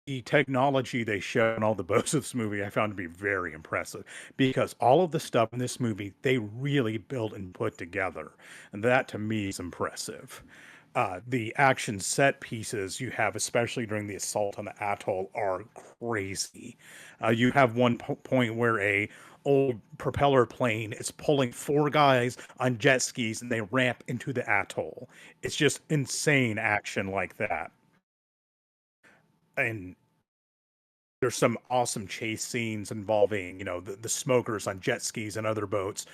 the technology they show in all the boats of this movie I found to be very impressive because all of the stuff in this movie they really built and put together, and that to me is impressive. The action set pieces you have, especially during the assault on the atoll, are crazy. You have one point where a old propeller plane is pulling four guys on jet skis and they ramp into the atoll. It's just insane action like that. And there's some awesome chase scenes involving, the smokers on jet skis and other boats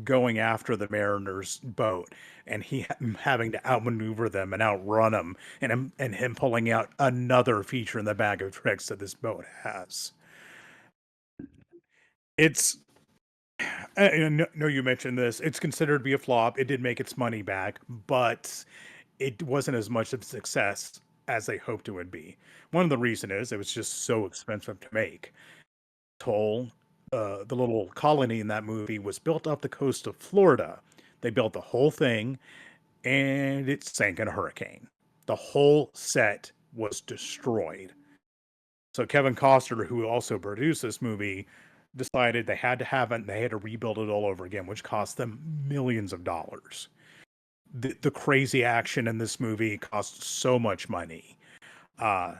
going after the mariner's boat, and he having to outmaneuver them and outrun them, and him pulling out another feature in the bag of tricks that this boat has. It's I know you mentioned this. It's considered to be a flop. It did make its money back, but it wasn't as much of a success as they hoped it would be. One of the reasons is it was just so expensive to make. Toll, the little colony in that movie was built off the coast of Florida. They built the whole thing, and it sank in a hurricane. The whole set was destroyed. So Kevin Costner, who also produced this movie, decided they had to have it and they had to rebuild it all over again, which cost them millions of dollars. The crazy action in this movie cost so much money. Uh,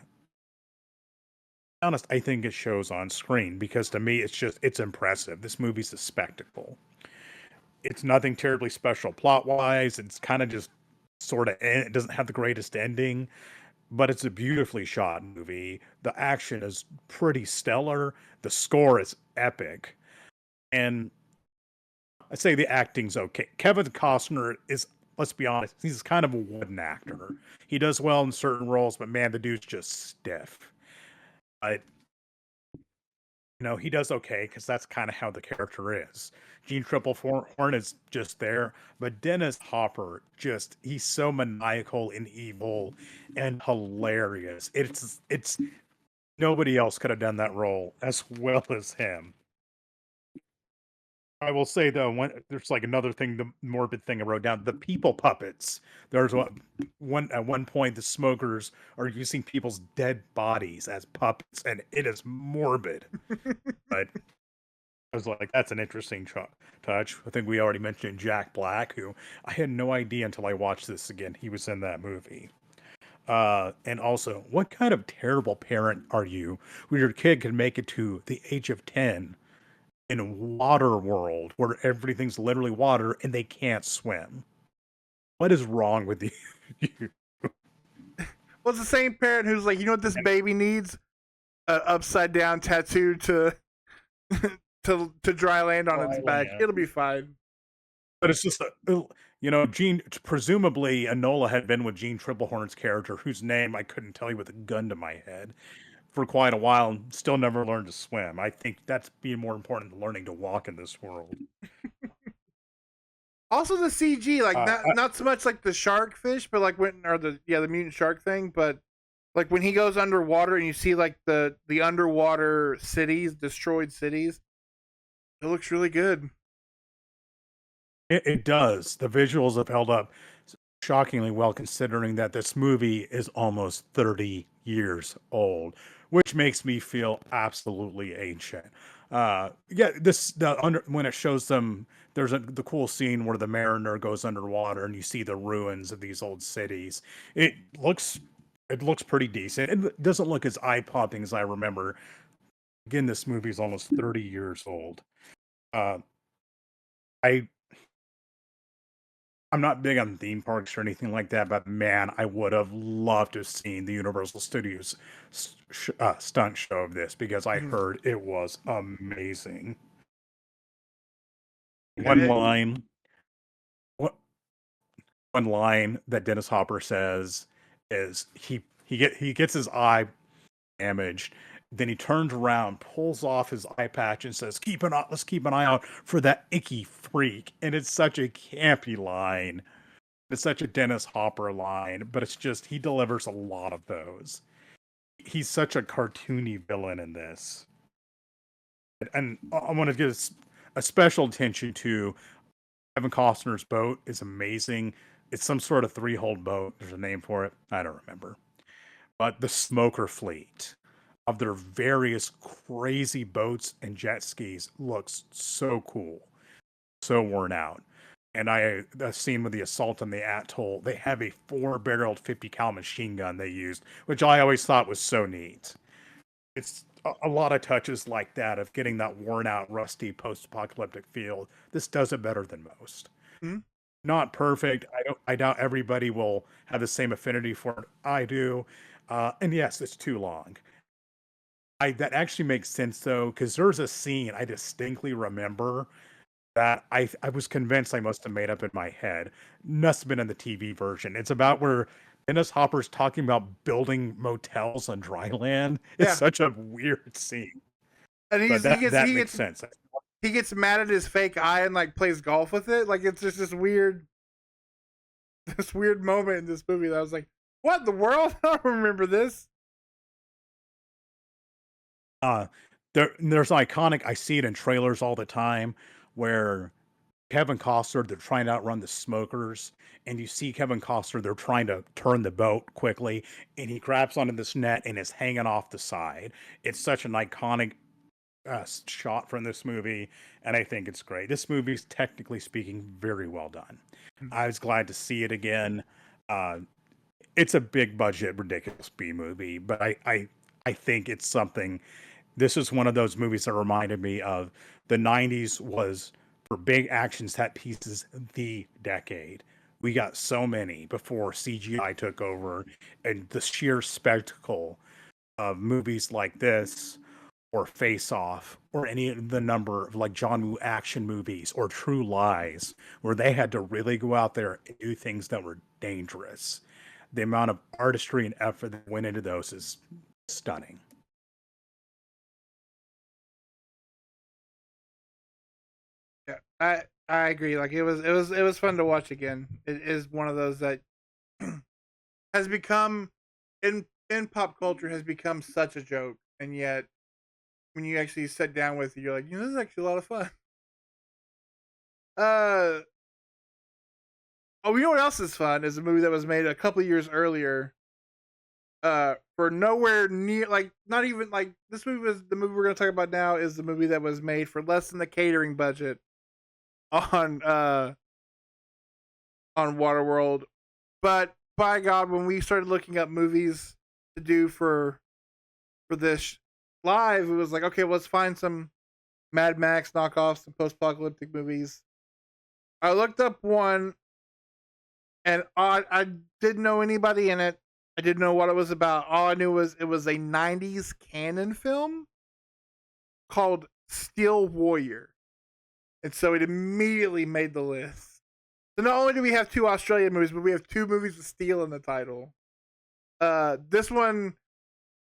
honest, I think it shows on screen because to me, it's impressive. This movie's a spectacle. It's nothing terribly special plot wise. It's kind of just sort of, it doesn't have the greatest ending, but it's a beautifully shot movie. The action is pretty stellar. The score is epic. And I say the acting's okay. Kevin Costner is, let's be honest, he's kind of a wooden actor. He does well in certain roles, but man, the dude's just stiff. But he does okay because that's kind of how the character is. Gene Triplehorn is just there, but Dennis Hopper he's so maniacal and evil and hilarious. It's nobody else could have done that role as well as him. I will say though, there's like another thing, the morbid thing I wrote down: the people puppets. There's at one point the smokers are using people's dead bodies as puppets, and it is morbid. But I was like, that's an interesting touch. I think we already mentioned Jack Black, who I had no idea until I watched this again. He was in that movie. And also, what kind of terrible parent are you when your kid can make it to the age of 10 in a water world where everything's literally water and they can't swim? What is wrong with you?
Well, it's the same parent who's like, you know what this baby needs? Upside down tattoo to to dry land on its back. It'll be fine.
But it's just Gene. Presumably, Enola had been with Gene Triplehorn's character, whose name I couldn't tell you with a gun to my head, for quite a while, and still never learned to swim. I think that's being more important than learning to walk in this world.
Also, the CG, like not so much like the shark fish, but like the mutant shark thing, but like when he goes underwater and you see like the underwater cities, destroyed cities, it looks really good.
It does. The visuals have held up shockingly well, considering that this movie is almost 30 years old, which makes me feel absolutely ancient. When it shows them, there's the cool scene where the mariner goes underwater and you see the ruins of these old cities. It looks pretty decent. It doesn't look as eye popping as I remember. Again, this movie is almost 30 years old. Uh, I I'm not big on theme parks or anything like that, but man, I would have loved to have seen the Universal Studios stunt show of this because I heard it was amazing. One line, what one line that Dennis Hopper says is he gets his eye damaged. Then he turns around, pulls off his eye patch, and says, let's keep an eye out for that icky freak." And it's such a campy line. It's such a Dennis Hopper line, but it's just he delivers a lot of those. He's such a cartoony villain in this. And I want to give a special attention to Kevin Costner's boat. Is amazing. It's some sort of three-hulled boat. There's a name for it. I don't remember. But the smoker fleet of their various crazy boats and jet skis looks so cool, so worn out. And the scene with the assault on the atoll, they have a 4-barreled 50 cal machine gun they used, which I always thought was so neat. It's a lot of touches like that of getting that worn out, rusty post-apocalyptic feel. This does it better than most.
Mm-hmm.
Not perfect. I doubt everybody will have the same affinity for it I do. And yes, it's too long. That actually makes sense though, because there's a scene I distinctly remember that I was convinced I must have made up in my head. Must have been in the TV version. It's about where Dennis Hopper's talking about building motels on dry land. It's such a weird scene.
And
that makes sense.
He gets mad at his fake eye and like plays golf with it. Like it's just this weird moment in this movie that I was like, what in the world? I don't remember this.
There's an iconic, I see it in trailers all the time, where Kevin Costner, they're trying to outrun the smokers, and you see Kevin Costner, they're trying to turn the boat quickly, and he grabs onto this net and is hanging off the side. It's such an iconic shot from this movie, and I think it's great. This movie's, technically speaking, very well done. I was glad to see it again. It's a big budget, ridiculous B movie, but I think it's something. This is one of those movies that reminded me of the 90s was for big action set pieces the decade. We got so many before CGI took over, and the sheer spectacle of movies like this or Face Off or any of the number of like John Woo action movies or True Lies where they had to really go out there and do things that were dangerous. The amount of artistry and effort that went into those is stunning.
Yeah, I agree. Like it was fun to watch again. It is one of those that has become in pop culture has become such a joke, and yet when you actually sit down with it, you're like, this is actually a lot of fun. Uh oh, you know what else is fun? Is a movie that was made a couple of years earlier. For nowhere near, like, not even like this movie was the movie we're gonna talk about now is the movie that was made for less than the catering budget on uh on Waterworld. But by God, when we started looking up movies to do for this live, it was like, okay, let's find some Mad Max knockoffs, some post-apocalyptic movies. I looked up one, and I didn't know anybody in it. I didn't know what it was about. All I knew was it was a '90s canon film called Steel Warrior, and so it immediately made the list. So not only do we have two Australian movies, but we have two movies with steel in the title. This one,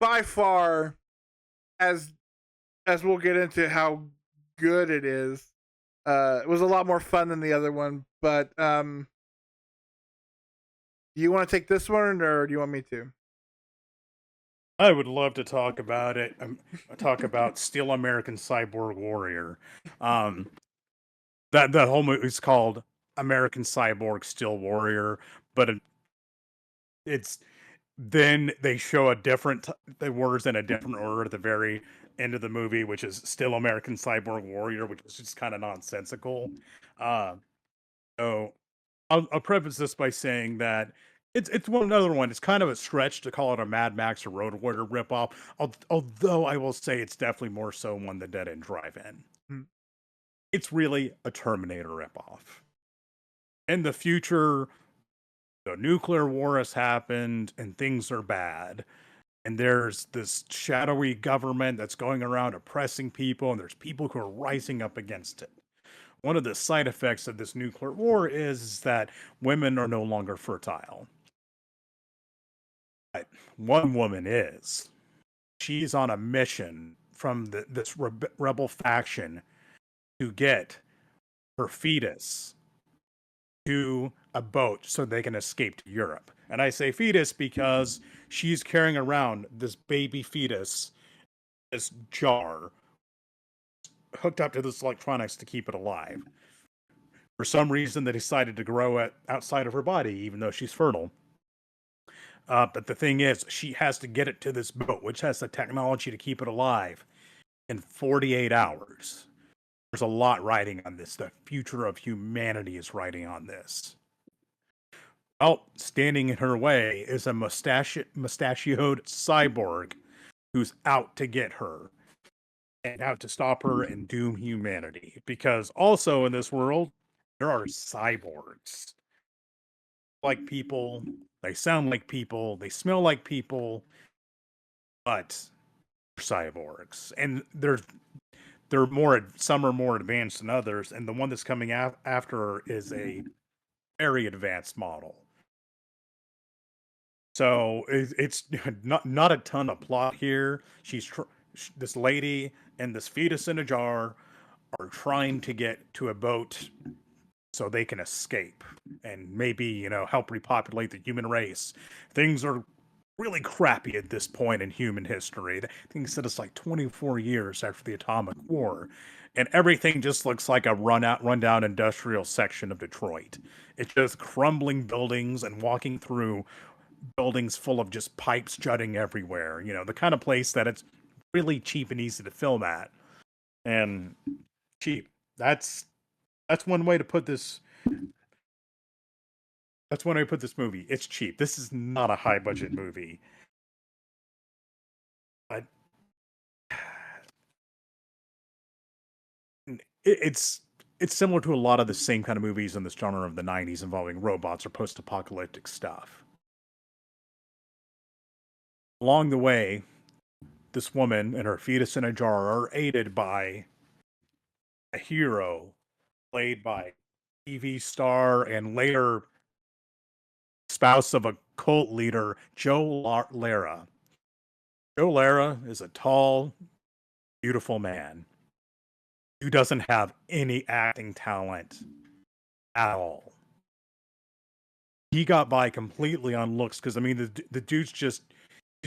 by far, as we'll get into how good it is, it was a lot more fun than the other one. But do you want to take this one, or do you want me to?
I would love to talk about it. Talk about Steel American Cyborg Warrior. Um, that whole movie is called American Cyborg Steel Warrior, but it's then they show a different the words in a different order at the very end of the movie, which is Still American Cyborg Warrior, which is just kind of nonsensical. Uh, so I'll preface this by saying that it's one another one. It's kind of a stretch to call it a Mad Max or Road Warrior ripoff. Although I will say it's definitely more so one the Dead End Drive-In.
Hmm.
It's really a Terminator ripoff. In the future, the nuclear war has happened and things are bad. And there's this shadowy government that's going around oppressing people, and there's people who are rising up against it. One of the side effects of this nuclear war is that women are no longer fertile. But one woman is. She's on a mission from this rebel faction to get her fetus to a boat so they can escape to Europe. And I say fetus because she's carrying around this baby fetus, this jar, hooked up to this electronics to keep it alive. For some reason, they decided to grow it outside of her body, even though she's fertile. But the thing is, she has to get it to this boat, which has the technology to keep it alive in 48 hours. There's a lot riding on this. The future of humanity is riding on this. Well, standing in her way is a mustachioed cyborg who's out to get her and out to stop her and doom humanity. Because also in this world, there are cyborgs. Like people, they sound like people, they smell like people, but they're cyborgs. And they're more, some are more advanced than others, and the one that's coming after her is a very advanced model. So it's not a ton of plot here. This lady and this fetus in a jar are trying to get to a boat so they can escape and maybe help repopulate the human race. Things are really crappy at this point in human history. I think it said it's like 24 years after the atomic war, and everything just looks like a rundown industrial section of Detroit. It's just crumbling buildings and walking through buildings full of just pipes jutting everywhere. The kind of place that it's really cheap and easy to film at. And cheap. That's one way to put this. That's one way to put this movie. It's cheap. This is not a high budget movie. it's it's similar to a lot of the same kind of movies in this genre of the 90s involving robots or post-apocalyptic stuff. Along the way, this woman and her fetus in a jar are aided by a hero played by TV star and later spouse of a cult leader, Lara. Joe Lara is a tall, beautiful man who doesn't have any acting talent at all. He got by completely on looks because I mean the dude's just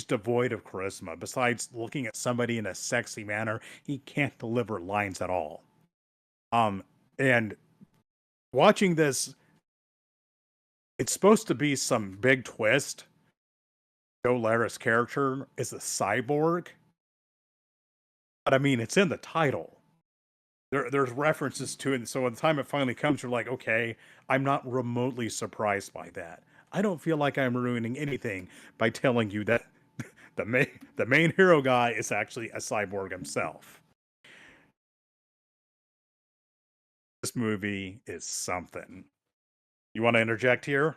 devoid of charisma. Besides looking at somebody in a sexy manner, he can't deliver lines at all. And watching this, it's supposed to be some big twist. Joe Lara's character is a cyborg, but I mean it's in the title. There's references to it, and so by the time it finally comes, you're like, okay, I'm not remotely surprised by that. I don't feel like I'm ruining anything by telling you that the main hero guy is actually a cyborg himself. This movie is something. You want to interject here?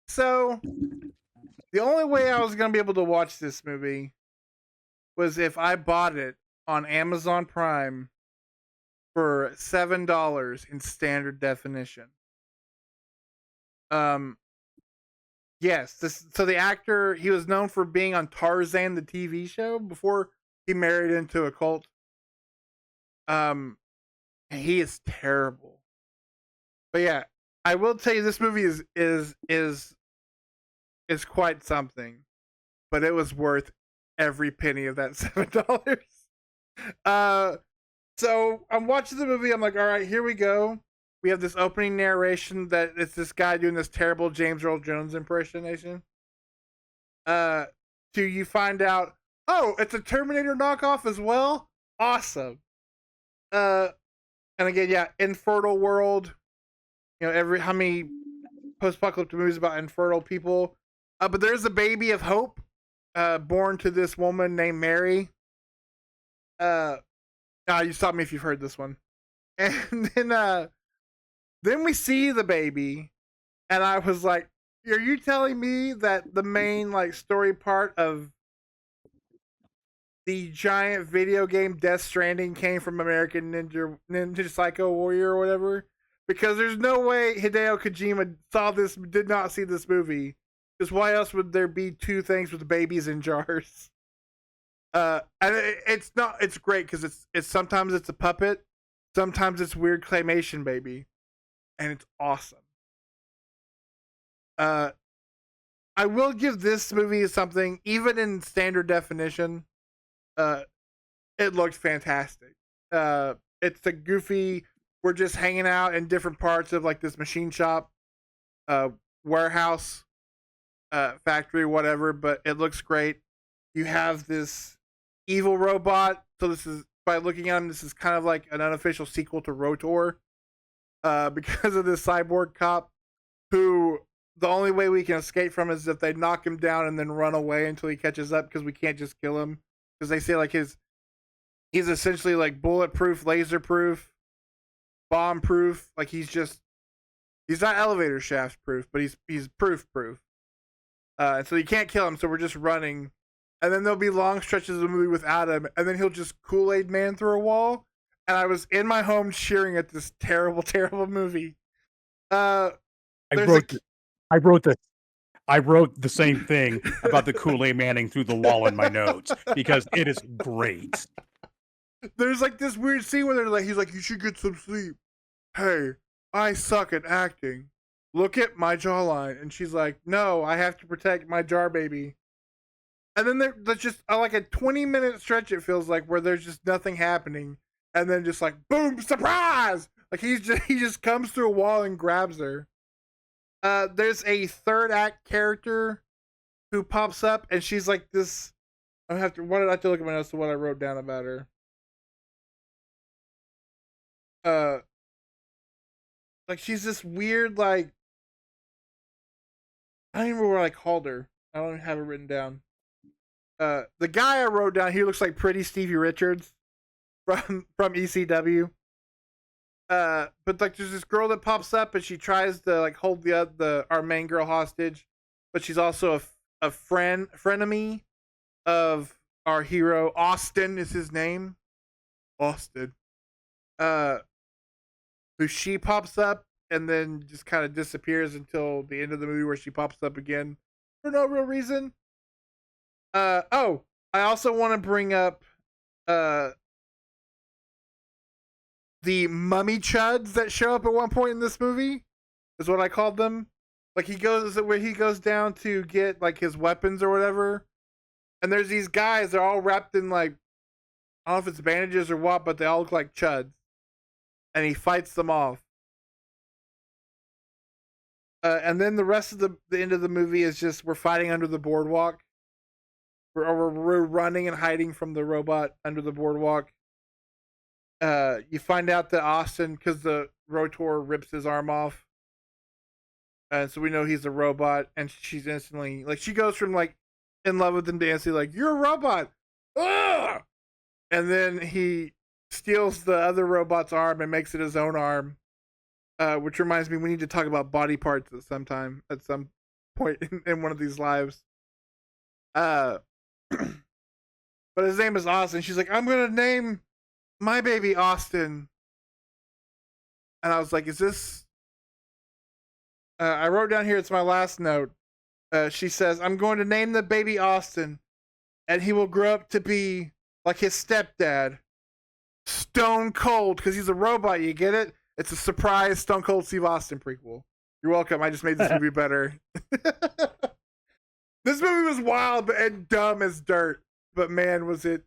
So, the only way I was going to be able to watch this movie was if I bought it on Amazon Prime for $7 in standard definition. Yes, so the actor, he was known for being on Tarzan the TV show before he married into a cult. He is terrible. But yeah, I will tell you this movie is quite something. But it was worth every penny of that $7. So I'm watching the movie. I'm like, all right, here we go. We have this opening narration that it's this guy doing this terrible James Earl Jones impersonation. To you find out, oh, it's a Terminator knockoff as well. Awesome. And again, yeah, infertile world. You know, how many post-apocalyptic movies about infertile people? But there's a baby of hope, born to this woman named Mary. You stop me if you've heard this one. And then we see the baby, and I was like, "Are you telling me that the main like story part of the giant video game Death Stranding came from American Ninja Psycho Warrior or whatever?" Because there's no way Hideo Kojima did not see this movie. Because why else would there be two things with babies in jars? And it's great because it's sometimes it's a puppet, sometimes it's weird claymation baby, and it's awesome. I will give this movie something, even in standard definition. It looked fantastic. It's a goofy. We're just hanging out in different parts of like this machine shop, warehouse, factory, whatever. But it looks great. You have this evil robot. So this is, by looking at him, this is kind of like an unofficial sequel to Rotor, because of this cyborg cop who the only way we can escape from is if they knock him down and then run away until he catches up, because we can't just kill him, because they say like he's essentially like bulletproof, laser proof, bomb proof. Like he's not elevator shaft proof, but he's proof. And so you can't kill him. So we're just running, and then there'll be long stretches of the movie without him, and then he'll just Kool-Aid man through a wall. And I was in my home cheering at this terrible, terrible movie.
I wrote the same thing about the Kool-Aid Manning through the wall in my notes because it is great.
There's like this weird scene where he's like, you should get some sleep. Hey, I suck at acting. Look at my jawline. And she's like, no, I have to protect my jar baby. And then there's just like a 20-minute stretch, it feels like, where there's just nothing happening. And then just like, boom, surprise! Like he just comes through a wall and grabs her. There's a third act character who pops up, and she's like this. I have to look at my notes to what I wrote down about her. Like she's this weird, like, I don't even remember what I called her. I don't even have it written down. The guy I wrote down, he looks like pretty Stevie Richards. from ECW. But like there's this girl that pops up and she tries to like hold the our main girl hostage, but she's also a frenemy of our hero. Austin is his name. Austin. Uh, who she pops up and then just kind of disappears until the end of the movie where she pops up again for no real reason. Oh, I also want to bring up uh the mummy chuds that show up at one point in this movie is what I called them. Like he goes where he goes down to get like his weapons or whatever, and there's these guys. They're all wrapped in like I don't know if it's bandages or what, but they all look like chuds, and he fights them off. And then the rest of the end of the movie is just we're fighting under the boardwalk. We're running and hiding from the robot under the boardwalk. You find out that Austin, because the Rotor rips his arm off, and so we know he's a robot. And she's instantly like she goes from like in love with him to instantly like you're a robot, ugh! And then he steals the other robot's arm and makes it his own arm. Which reminds me, we need to talk about body parts at some point in one of these lives. Uh, but his name is Austin. She's like, I'm gonna name my baby Austin, and I was like, is this? I wrote down here. It's my last note. She says, I'm going to name the baby Austin, and he will grow up to be like his stepdad, Stone Cold, because he's a robot. You get it? It's a surprise Stone Cold Steve Austin prequel. You're welcome. I just made this movie better. This movie was wild and dumb as dirt, but man, was it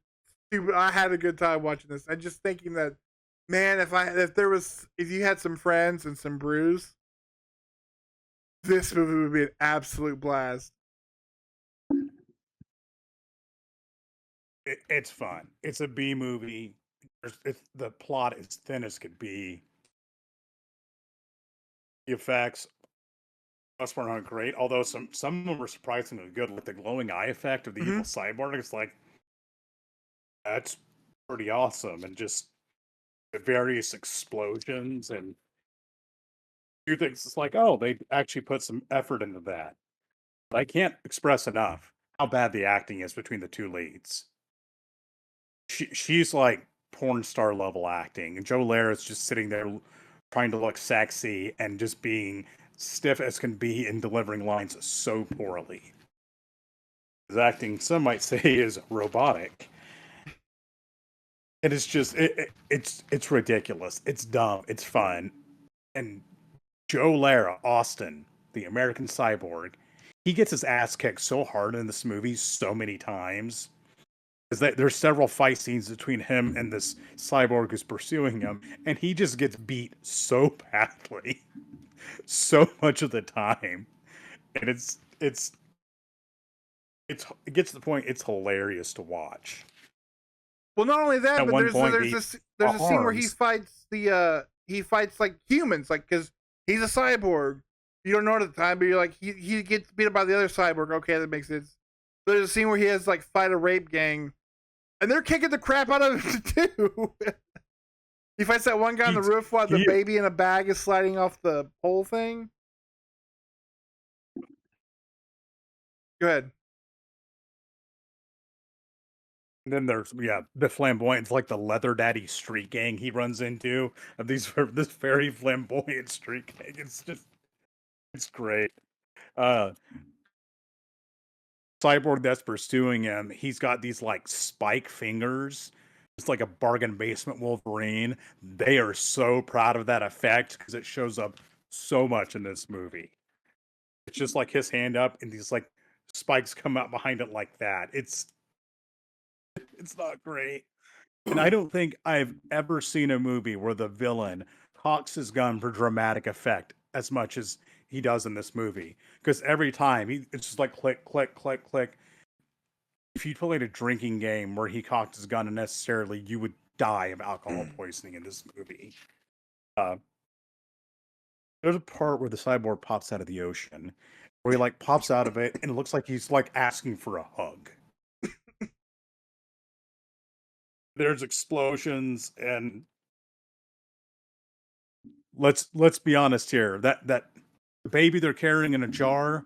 stupid. I had a good time watching this. I'm just thinking that, man, if you had some friends and some brews, this movie would be an absolute blast.
It's fun. It's a B movie. The plot is thin as could be. The effects were not great, although some of them were surprisingly good, like the glowing eye effect of the evil cyborg. It's like that's pretty awesome, and just the various explosions and few things. It's like, oh, they actually put some effort into that. But I can't express enough how bad the acting is between the two leads. She's like porn star level acting, and Joe Lara's just sitting there trying to look sexy and just being stiff as can be in delivering lines so poorly. His acting, some might say, is robotic. And it's just it's ridiculous. It's dumb. It's fun. And Joe Lara, Austin, the American cyborg, he gets his ass kicked so hard in this movie so many times. Because there's several fight scenes between him and this cyborg who's pursuing him, and he just gets beat so badly, so much of the time, and it gets to the point it's hilarious to watch.
Well, not only that,
At
but
one
there's
point,
there's a scene where he fights like humans, like because he's a cyborg. You don't know it at the time, but you're like he gets beat up by the other cyborg. Okay, that makes sense. There's a scene where he has like fight a rape gang, and they're kicking the crap out of him too. He fights that one guy on the roof while the baby in a bag is sliding off the pole thing. Go ahead.
And then there's the flamboyant, like the leather daddy street gang he runs into of this very flamboyant street gang. It's great. Cyborg that's pursuing him, he's got these like spike fingers. It's like a bargain basement Wolverine. They are so proud of that effect because it shows up so much in this movie. It's just like his hand up and these like spikes come out behind it like that. It's not great. And I don't think I've ever seen a movie where the villain cocks his gun for dramatic effect as much as he does in this movie. Because every time it's just like click, click, click, click. If you played a drinking game where he cocked his gun unnecessarily, you would die of alcohol poisoning in this movie. There's a part where the cyborg pops out of the ocean, where he like pops out of it, and it looks like he's like asking for a hug. there's explosions, and let's be honest here. That baby they're carrying in a jar,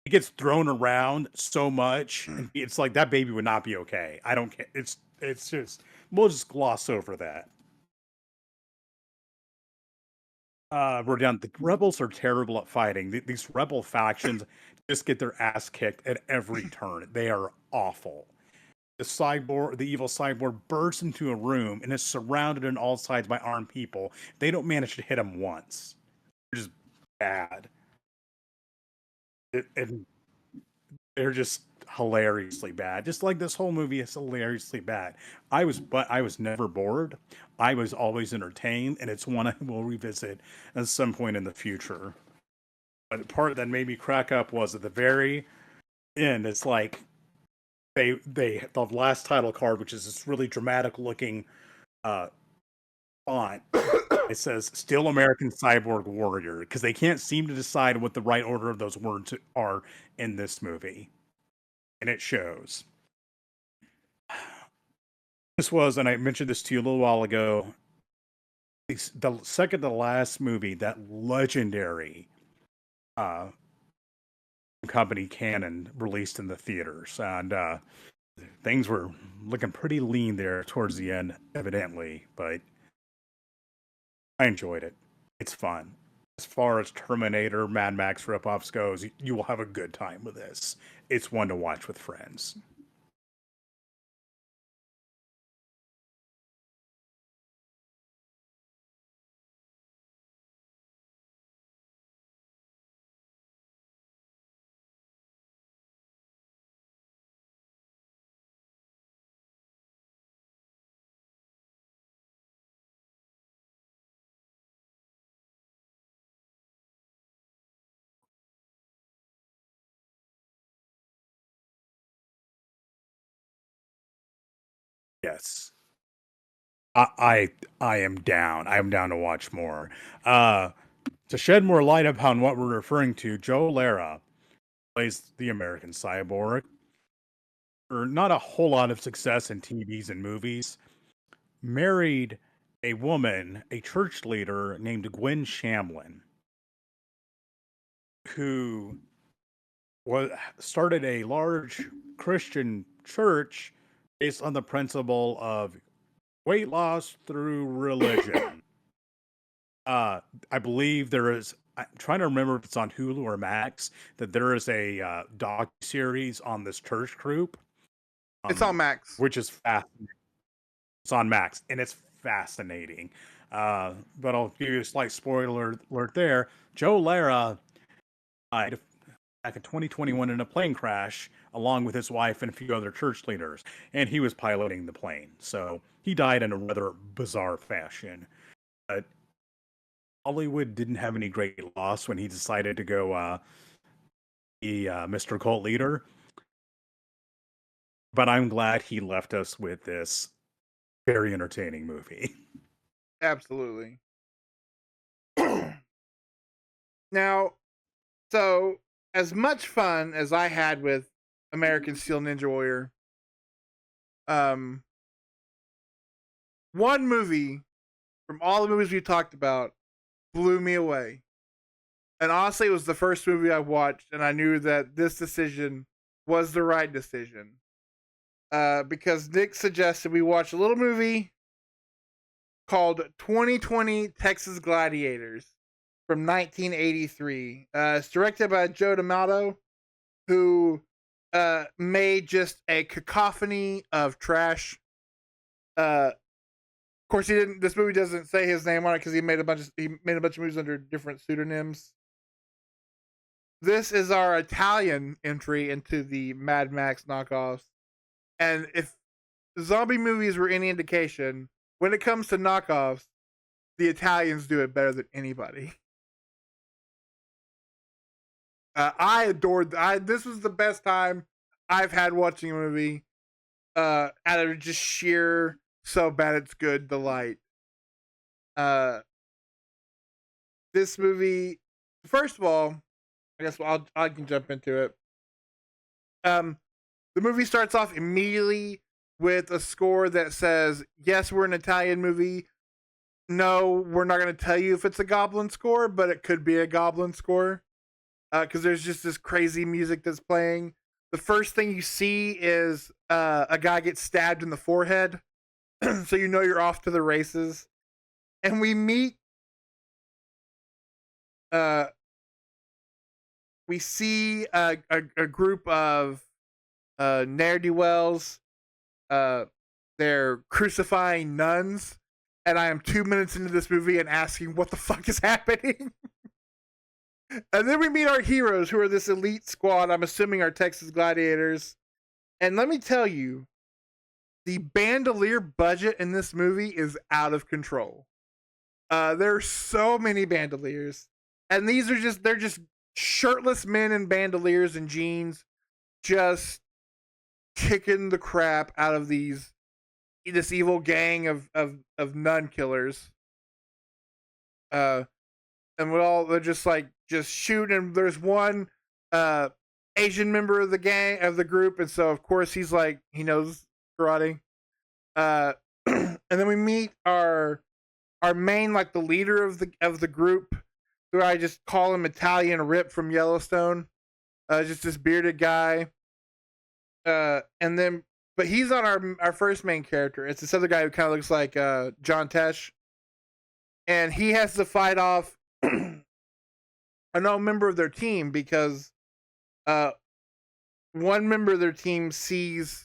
it gets thrown around so much, and it's like that baby would not be okay. I don't care. It's just we'll just gloss over that. We're down. The rebels are terrible at fighting. These rebel factions just get their ass kicked at every turn. They are awful. The evil cyborg, bursts into a room and is surrounded on all sides by armed people. They don't manage to hit him once. They're just bad. And they're just hilariously bad. Just like this whole movie is hilariously bad. But I was never bored. I was always entertained, and it's one I will revisit at some point in the future. But the part that made me crack up was at the very end. It's like the last title card, which is this really dramatic looking uh, font. It says "Still American Cyborg Warrior" because they can't seem to decide what the right order of those words are in this movie, and it shows. This was, and I mentioned this to you a little while ago. The second to last movie that legendary uh, company Canon released in the theaters, and things were looking pretty lean there towards the end, evidently, but I enjoyed it. It's fun. As far as Terminator, Mad Max ripoffs goes, you will have a good time with this. It's one to watch with friends. Yes. I am down. I am down to watch more. Uh to shed more light upon what we're referring to, Joe Lara plays the American Cyborg. Or not a whole lot of success in TVs and movies. Married a woman, a church leader named Gwen Shamlin, who was started a large Christian church based on the principle of weight loss through religion. I believe there is. I'm trying to remember if it's on Hulu or Max that there is a doc series on this church group.
It's on Max.
Which is fascinating. It's on Max, and it's fascinating. But I'll give you a slight spoiler alert there. Joe Lara died back in 2021 in a plane crash, along with his wife and a few other church leaders, and he was piloting the plane. So he died in a rather bizarre fashion. But Hollywood didn't have any great loss when he decided to go be Mr. Cult Leader. But I'm glad he left us with this very entertaining movie.
Absolutely. Now, so as much fun as I had with American Steel Ninja Warrior, um, one movie from all the movies we talked about blew me away. And honestly, it was the first movie I watched, and I knew that this decision was the right decision. Because Nick suggested we watch a little movie called 2020 Texas Gladiators from 1983. It's directed by Joe D'Amato, who made just a cacophony of trash. Of course, he didn't. This movie doesn't say his name on it because he made a bunch of movies under different pseudonyms. This is our Italian entry into the Mad Max knockoffs, and if zombie movies were any indication, when it comes to knockoffs, the Italians do it better than anybody. I adored. This was the best time I've had watching a movie. Out of just sheer so bad it's good delight. Uh, this movie. First of all, I guess I can jump into it. The movie starts off immediately with a score that says, yes, we're an Italian movie. No, we're not going to tell you if it's a goblin score, but it could be a goblin score. Because there's just this crazy music that's playing. The first thing you see is a guy gets stabbed in the forehead. So you know you're off to the races. And uh, we see a group of ne'er do wells. They're crucifying nuns, and I am 2 minutes into this movie and asking what the fuck is happening. And then we meet our heroes, who are this elite squad. I'm assuming are Texas Gladiators. And let me tell you, the bandolier budget in this movie is out of control. There are so many bandoliers, and they're just shirtless men in bandoliers and jeans, just kicking the crap out of this evil gang of nun killers. Uh, and they're just shooting. There's one Asian member of the group, and so of course he knows karate. And then we meet our main, like, the leader of the group, who I just call him Italian Rip from Yellowstone. Just this bearded guy. And then but he's not our first main character. It's this other guy who kind of looks like John Tesh, and he has to fight off another member of their team because one member of their team sees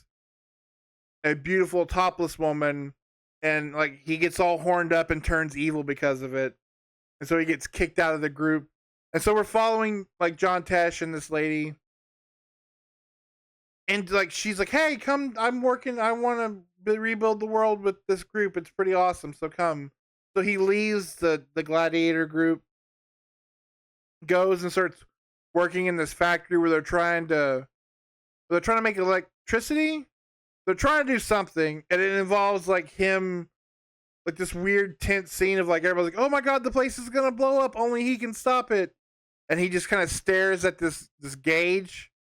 a beautiful topless woman, and like he gets all horned up and turns evil because of it, and so he gets kicked out of the group. And so we're following like John Tesh and this lady, and like she's like, "Hey, come! I'm working. I want to rebuild the world with this group. It's pretty awesome. So come." So he leaves the gladiator group, goes and starts working in this factory where they're trying to make electricity. They're trying to do something, and it involves like him, like this weird tense scene of like everybody's like, "Oh my god, the place is gonna blow up! Only he can stop it." And he just kind of stares at this gauge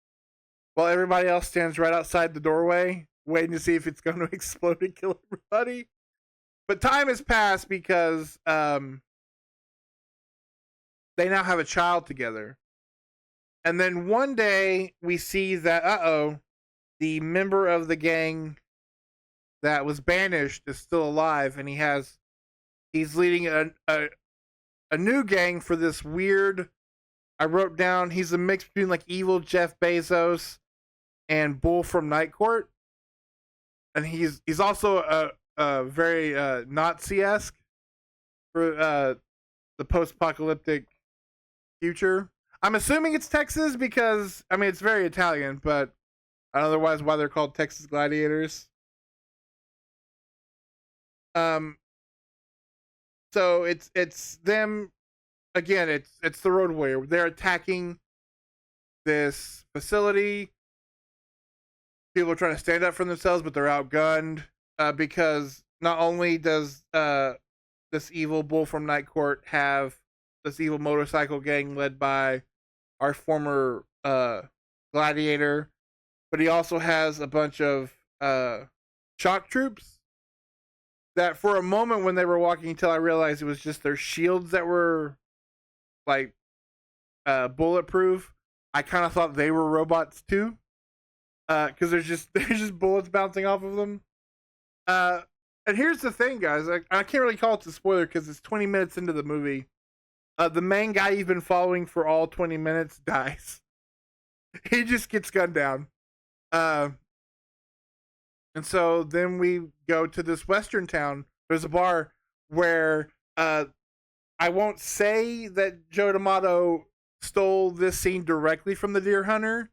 while everybody else stands right outside the doorway, waiting to see if it's going to explode and kill everybody. But time has passed because they now have a child together. And then one day we see that the member of the gang that was banished is still alive, and he's leading a new gang for this weird. I wrote down he's a mix between like evil Jeff Bezos and Bull from Night Court, and he's also a very Nazi-esque for the post-apocalyptic future. I'm assuming it's Texas because I mean it's very Italian, but otherwise why they're called Texas Gladiators. Um, so it's them again. It's the Road Warrior. They're attacking this facility. People are trying to stand up for themselves, but they're outgunned because not only does this evil Bull from Night Court have this evil motorcycle gang led by our former gladiator, but he also has a bunch of shock troops that for a moment when they were walking until I realized it was just their shields that were like bulletproof. I kind of thought they were robots too, because there's just bullets bouncing off of them. And here's the thing, guys. I can't really call it a spoiler because it's 20 minutes into the movie. The main guy you've been following for all 20 minutes dies. He just gets gunned down. And so then we go to this western town. There's a bar where I won't say that Joe D'Amato stole this scene directly from The Deer Hunter,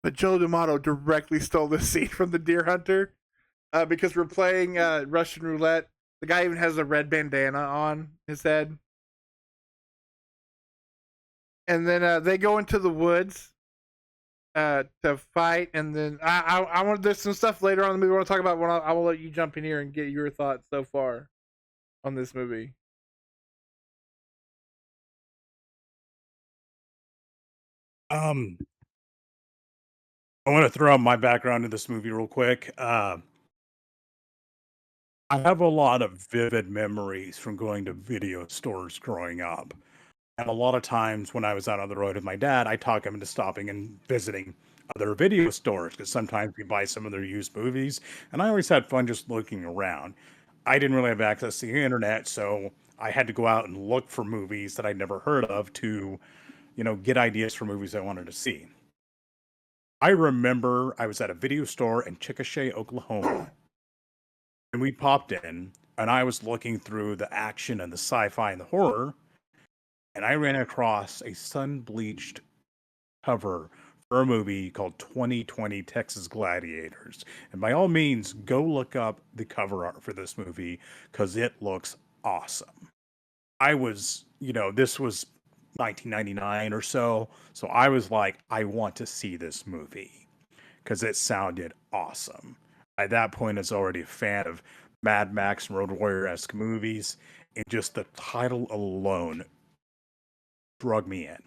but Joe D'Amato directly stole this scene from The Deer Hunter because we're playing Russian roulette. The guy even has a red bandana on his head. And then they go into the woods to fight, and then I want there's some stuff later on in the movie I want to talk about. When I will let you jump in here and get your thoughts so far on this movie.
Um, I want to throw out my background in this movie real quick. I have a lot of vivid memories from going to video stores growing up. And a lot of times when I was out on the road with my dad, I talk him into stopping and visiting other video stores because sometimes we buy some of their used movies. And I always had fun just looking around. I didn't really have access to the internet, so I had to go out and look for movies that I'd never heard of to, get ideas for movies I wanted to see. I remember I was at a video store in Chickasha, Oklahoma, and we popped in, and I was looking through the action and the sci-fi and the horror, and I ran across a sun-bleached cover for a movie called 2020 Texas Gladiators. And by all means, go look up the cover art for this movie because it looks awesome. This was 1999 or so. So I was like, I want to see this movie because it sounded awesome. At that point, I was already a fan of Mad Max and Road Warrior-esque movies, and just the title alone drug me in.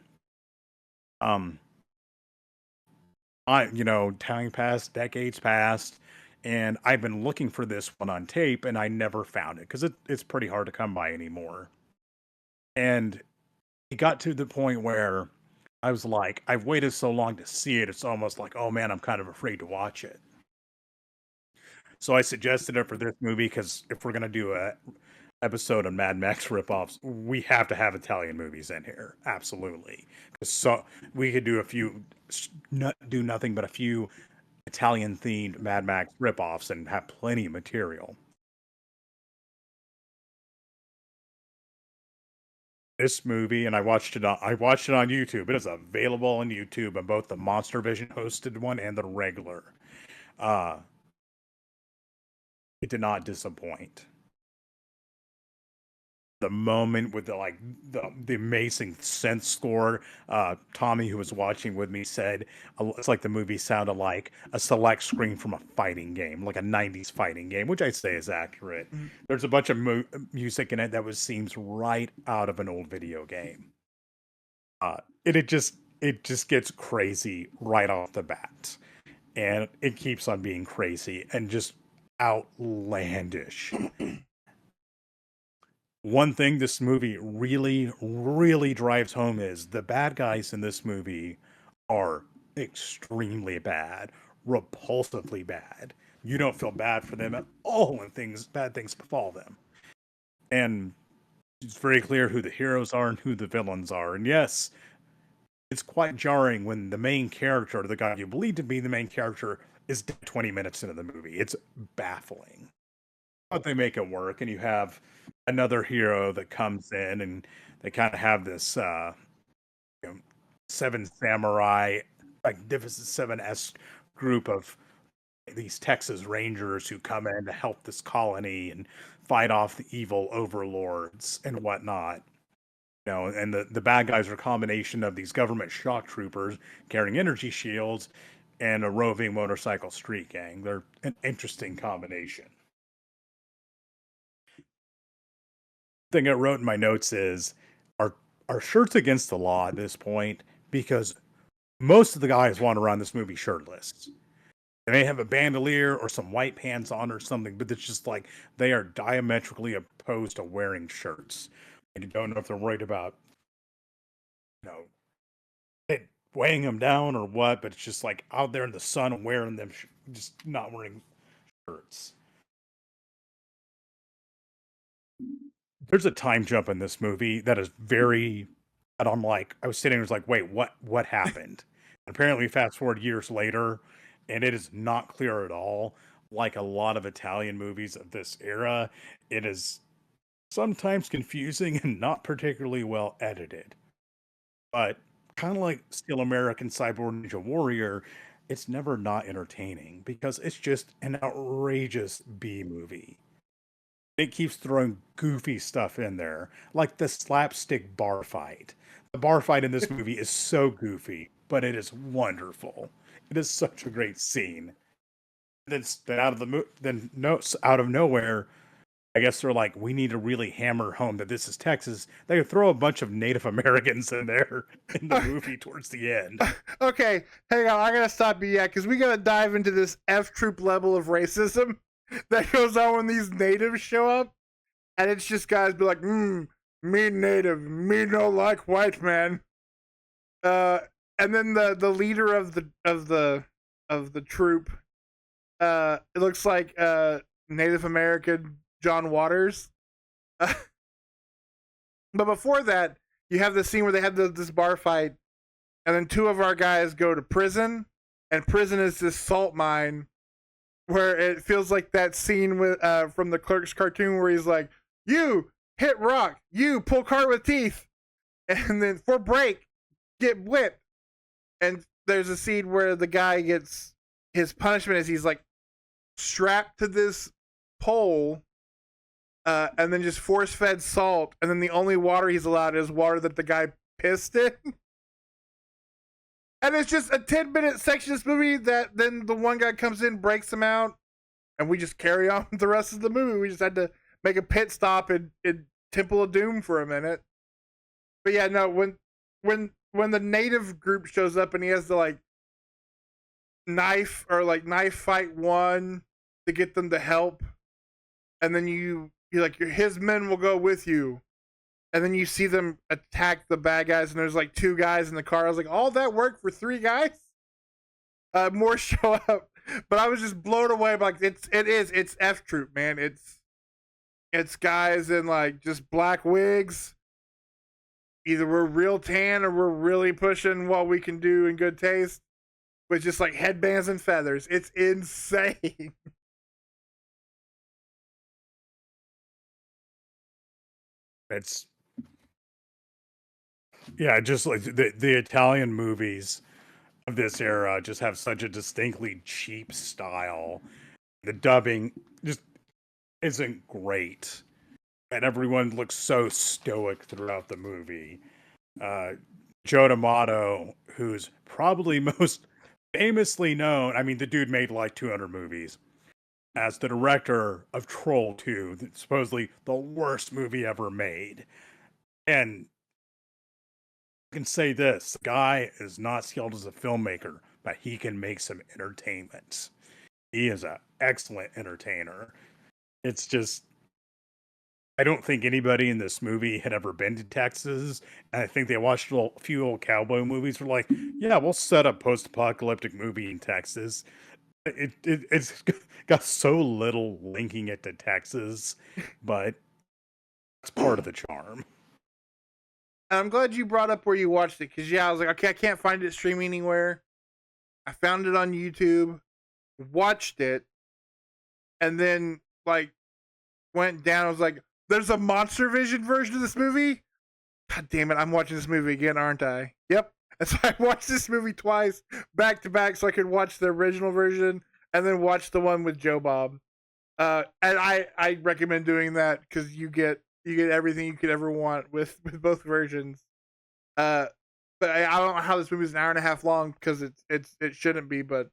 Um, time passed, decades passed, and I've been looking for this one on tape, and I never found it because it's pretty hard to come by anymore. And it got to the point where I was like, I've waited so long to see it, it's almost like, oh man, I'm kind of afraid to watch it. So I suggested it for this movie because if we're gonna do a episode on Mad Max ripoffs, we have to have Italian movies in here, absolutely. So we could do do nothing but a few Italian themed Mad Max ripoffs and have plenty of material. This movie, and I watched it on YouTube. It is available on YouTube on both the Monster Vision hosted one and the regular. It did not disappoint. The moment with the amazing synth score, Tommy, who was watching with me, said it's like the movie sounded like a select screen from a fighting game, like a 90s fighting game, which I'd say is accurate. Mm-hmm. There's a bunch of music in it that seems right out of an old video game. It just gets crazy right off the bat, and it keeps on being crazy and just outlandish. One thing this movie really, really drives home is the bad guys in this movie are extremely bad, repulsively bad. You don't feel bad for them at all when bad things befall them. And it's very clear who the heroes are and who the villains are. And yes, it's quite jarring when the main character, the guy you believe to be the main character, is dead 20 minutes into the movie. It's baffling. But they make it work, and you have another hero that comes in, and they kind of have this Seven Samurai, Magnificent Seven-esque group of these Texas Rangers who come in to help this colony and fight off the evil overlords and whatnot. And the bad guys are a combination of these government shock troopers carrying energy shields and a roving motorcycle street gang. They're an interesting combination. Thing I wrote in my notes is, are shirts against the law at this point? Because most of the guys wander around this movie shirtless. They may have a bandolier or some white pants on or something, but it's just like they are diametrically opposed to wearing shirts. And you don't know if they're worried about, it weighing them down or what, but it's just like out there in the sun wearing them, just not wearing shirts. There's a time jump in this movie that is very, and I'm like, I was sitting there, was like, wait, what happened? And apparently, fast forward years later, and it is not clear at all. Like a lot of Italian movies of this era, it is sometimes confusing and not particularly well edited. But kind of like Steel American Cyborg Ninja Warrior, it's never not entertaining because it's just an outrageous B movie. It keeps throwing goofy stuff in there, like the slapstick bar fight. The bar fight in this movie is so goofy, but it is wonderful. It is such a great scene. Then out of nowhere, I guess they're like, we need to really hammer home that this is Texas. They throw a bunch of Native Americans in there in the movie towards the end.
Okay, hang on, I gotta stop you yet because we gotta dive into this F troop level of racism. that goes on when these natives show up, and it's just guys be like, me native, me no like white man. And then the leader of the troop, it looks like Native American John Waters. But before that, you have the scene where they have this bar fight, and then two of our guys go to prison, and prison is this salt mine where it feels like that scene with from the Clerks cartoon where he's like, "You hit rock, you pull cart with teeth, and then for break, get whipped." And there's a scene where the guy gets his punishment is he's like strapped to this pole, and then just force fed salt, and then the only water he's allowed is water that the guy pissed in. And it's just a 10-minute section of this movie that then the one guy comes in, breaks him out, and we just carry on the rest of the movie. We just had to make a pit stop in Temple of Doom for a minute. But yeah, no, when the native group shows up and he has to like knife fight one to get them to help, and then you're like his men will go with you, and then you see them attack the bad guys, and there's like two guys in the car. I was like, all that work for three guys? More show up, but I was just blown away by like it's F Troop, man. It's guys in like just black wigs. Either we're real tan or we're really pushing what we can do in good taste with just like headbands and feathers. It's insane.
It's yeah, just like the Italian movies of this era just have such a distinctly cheap style. The dubbing just isn't great, and everyone looks so stoic throughout the movie. Joe D'Amato, who's probably most famously known, I mean, the dude made like 200 movies, as the director of Troll 2, supposedly the worst movie ever made. And I can say this, the guy is not skilled as a filmmaker, but he can make some entertainment. He is an excellent entertainer. It's just, I don't think anybody in this movie had ever been to Texas. And I think they watched a few old cowboy movies. Were like, yeah, we'll set a post-apocalyptic movie in Texas. It's got so little linking it to Texas, but it's part of the charm.
I'm glad you brought up where you watched it, because yeah, I was like, okay, I can't find it streaming anywhere. I found it on YouTube, watched it, and then like went down. I was like, there's a Monster Vision version of this movie. God damn it, I'm watching this movie again, aren't I? Yep. And so I watched this movie twice, back to back, so I could watch the original version and then watch the one with Joe Bob. And I recommend doing that because you get everything you could ever want with both versions. But I don't know how this movie is an hour and a half long, because it shouldn't be. But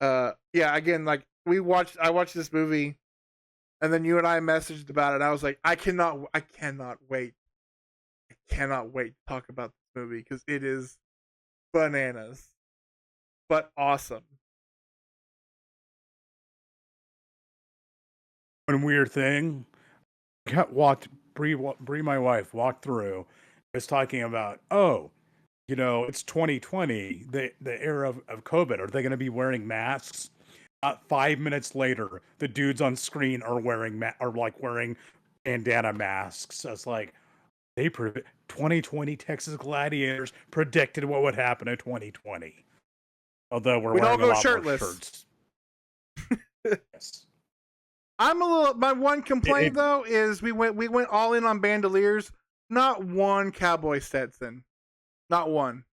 yeah, again, like I watched this movie, and then you and I messaged about it. I was like, I cannot wait to talk about this movie because it is bananas, but awesome.
One weird thing, Bree, my wife, walked through. Was talking about, oh, it's 2020, the era of COVID. Are they going to be wearing masks? 5 minutes later, the dudes on screen are wearing bandana masks. It's like 2020 Texas Gladiators predicted what would happen in 2020. Although we'd all go shirtless. Shirts. Yes.
My one complaint though is we went all in on bandoliers. Not one cowboy Stetson. Not one.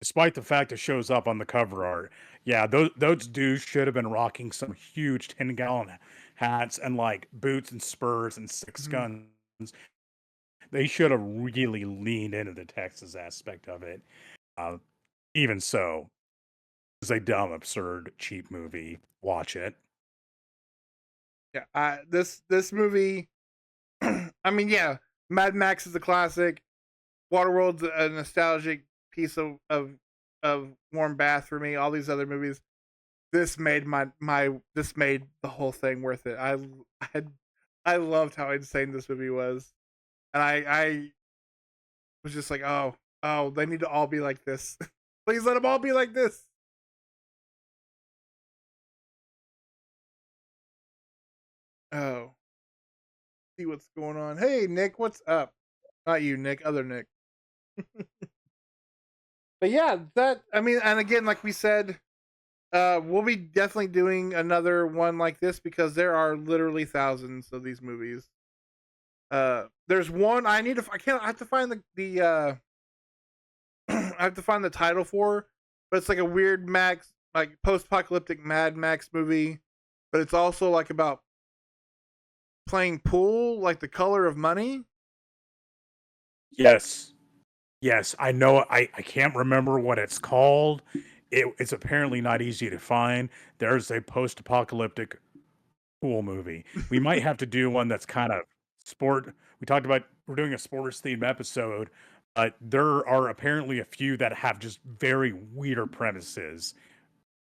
Despite the fact it shows up on the cover art. Yeah, those dudes should have been rocking some huge 10-gallon hats and like boots and spurs and six guns. They should have really leaned into the Texas aspect of it. Even so, it's a dumb, absurd, cheap movie. Watch it.
Yeah, this movie. I mean, yeah, Mad Max is a classic. Waterworld's a nostalgic piece of warm bath for me. All these other movies, this made this made the whole thing worth it. I loved how insane this movie was, and I was just like, oh, they need to all be like this. Please let them all be like this. Oh, see what's going on. Hey, Nick, what's up? Not you, Nick. Other Nick. But yeah, that I mean, and again, like we said, we'll be definitely doing another one like this because there are literally thousands of these movies. There's one I need to. I have to find the I have to find the title for, but it's like a weird Max, like post-apocalyptic Mad Max movie, but it's also like about playing pool, like The Color of Money.
Yes. Yes, I know. I can't remember what it's called. It's apparently not easy to find. There's a post-apocalyptic pool movie. We might have to do one that's kind of sport. We talked about we're doing a sports themed episode, but there are apparently a few that have just very weird premises,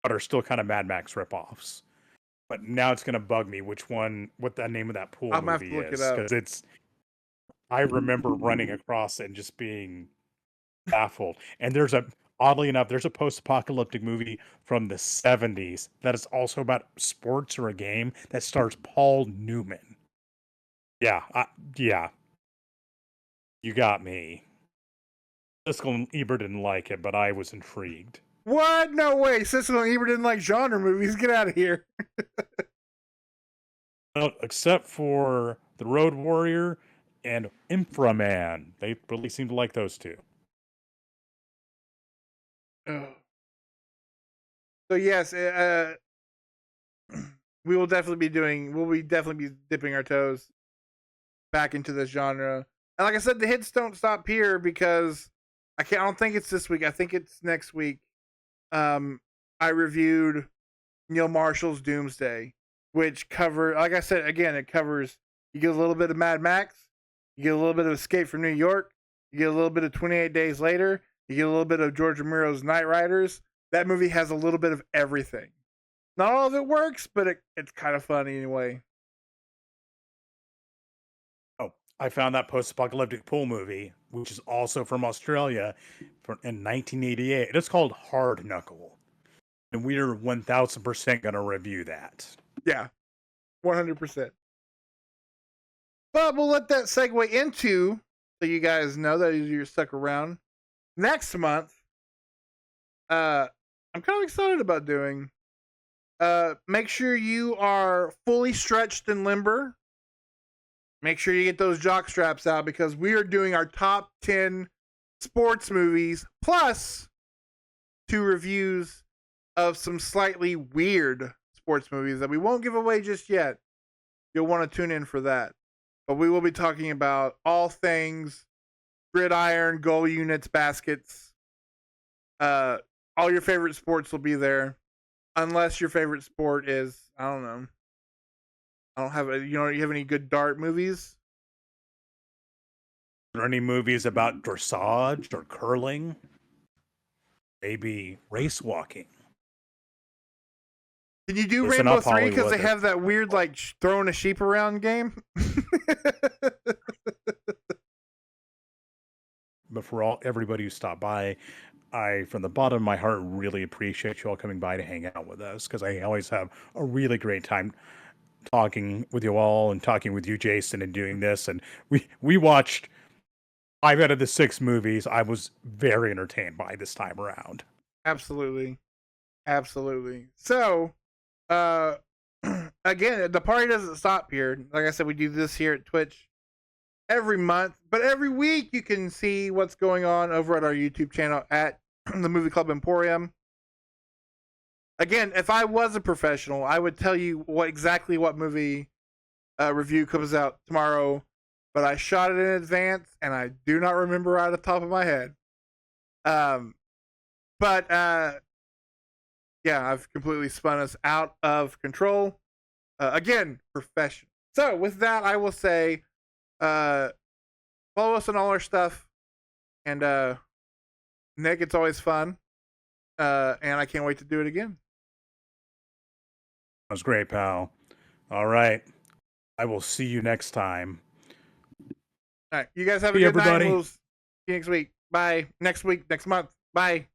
but are still kind of Mad Max ripoffs. But now it's going to bug me what the name of that pool
I'm gonna have
movie
to look it
is,
up.
because I remember running across it and just being baffled. And oddly enough, there's a post-apocalyptic movie from the 70s that is also about sports or a game that stars Paul Newman. Yeah, yeah, you got me. Siskel and Ebert didn't like it, but I was intrigued.
What? No way. Siskel and Ebert didn't like genre movies. Get out of here.
Well, except for The Road Warrior and Inframan. They really seem to like those two.
Oh. So yes, we will definitely be doing. We'll be definitely be dipping our toes back into this genre. And like I said, the hits don't stop here because I can't. I don't think it's this week. I think it's next week. I reviewed Neil Marshall's Doomsday, which cover. Like I said again, it covers. You get a little bit of Mad Max. You get a little bit of Escape from New York. You get a little bit of 28 Days Later. You get a little bit of George Romero's Night Riders. That movie has a little bit of everything. Not all of it works, but it's kind of fun anyway.
Oh, I found that post-apocalyptic pool movie, which is also from Australia, in 1988. It's called Hard Knuckle, and we're 1000% going to review that.
Yeah, 100%. But we'll let that segue into, so you guys know that you're stuck around. Next month, I'm kind of excited about doing. Make sure you are fully stretched and limber. Make sure you get those jock straps out because we are doing our top 10 sports movies plus 2 reviews of some slightly weird sports movies that we won't give away just yet. You'll want to tune in for that. But we will be talking about all things gridiron, goal units, baskets. All your favorite sports will be there. Unless your favorite sport is, I don't know. I don't have you have any good dart movies?
Are there any movies about dressage or curling? Maybe race walking?
Can you do
Listen
Rainbow
up,
3 because they
Hollywood.
have that weird like throwing a sheep around game?
But for everybody who stopped by, I, from the bottom of my heart, really appreciate you all coming by to hang out with us, because I always have a really great time talking with you all and talking with you, Jason, and doing this. And we watched 5 out of the 6 movies I was very entertained by this time around.
Absolutely. Absolutely. So, again, the party doesn't stop here. Like I said, we do this here at Twitch every month, but every week you can see what's going on over at our YouTube channel at the Movie Club Emporium. Again, if I was a professional, I would tell you exactly what movie review comes out tomorrow, but I shot it in advance and I do not remember out of the top of my head. But yeah, I've completely spun us out of control. Again, professional. So with that, I will say, follow us on all our stuff, and Nick, it's always fun, and I can't wait to do it again.
was great, pal. All right. I will see you next time.
All right. You guys have a
See
good night.
everybody.
We'll see you next week. Bye. Next week, next month. Bye.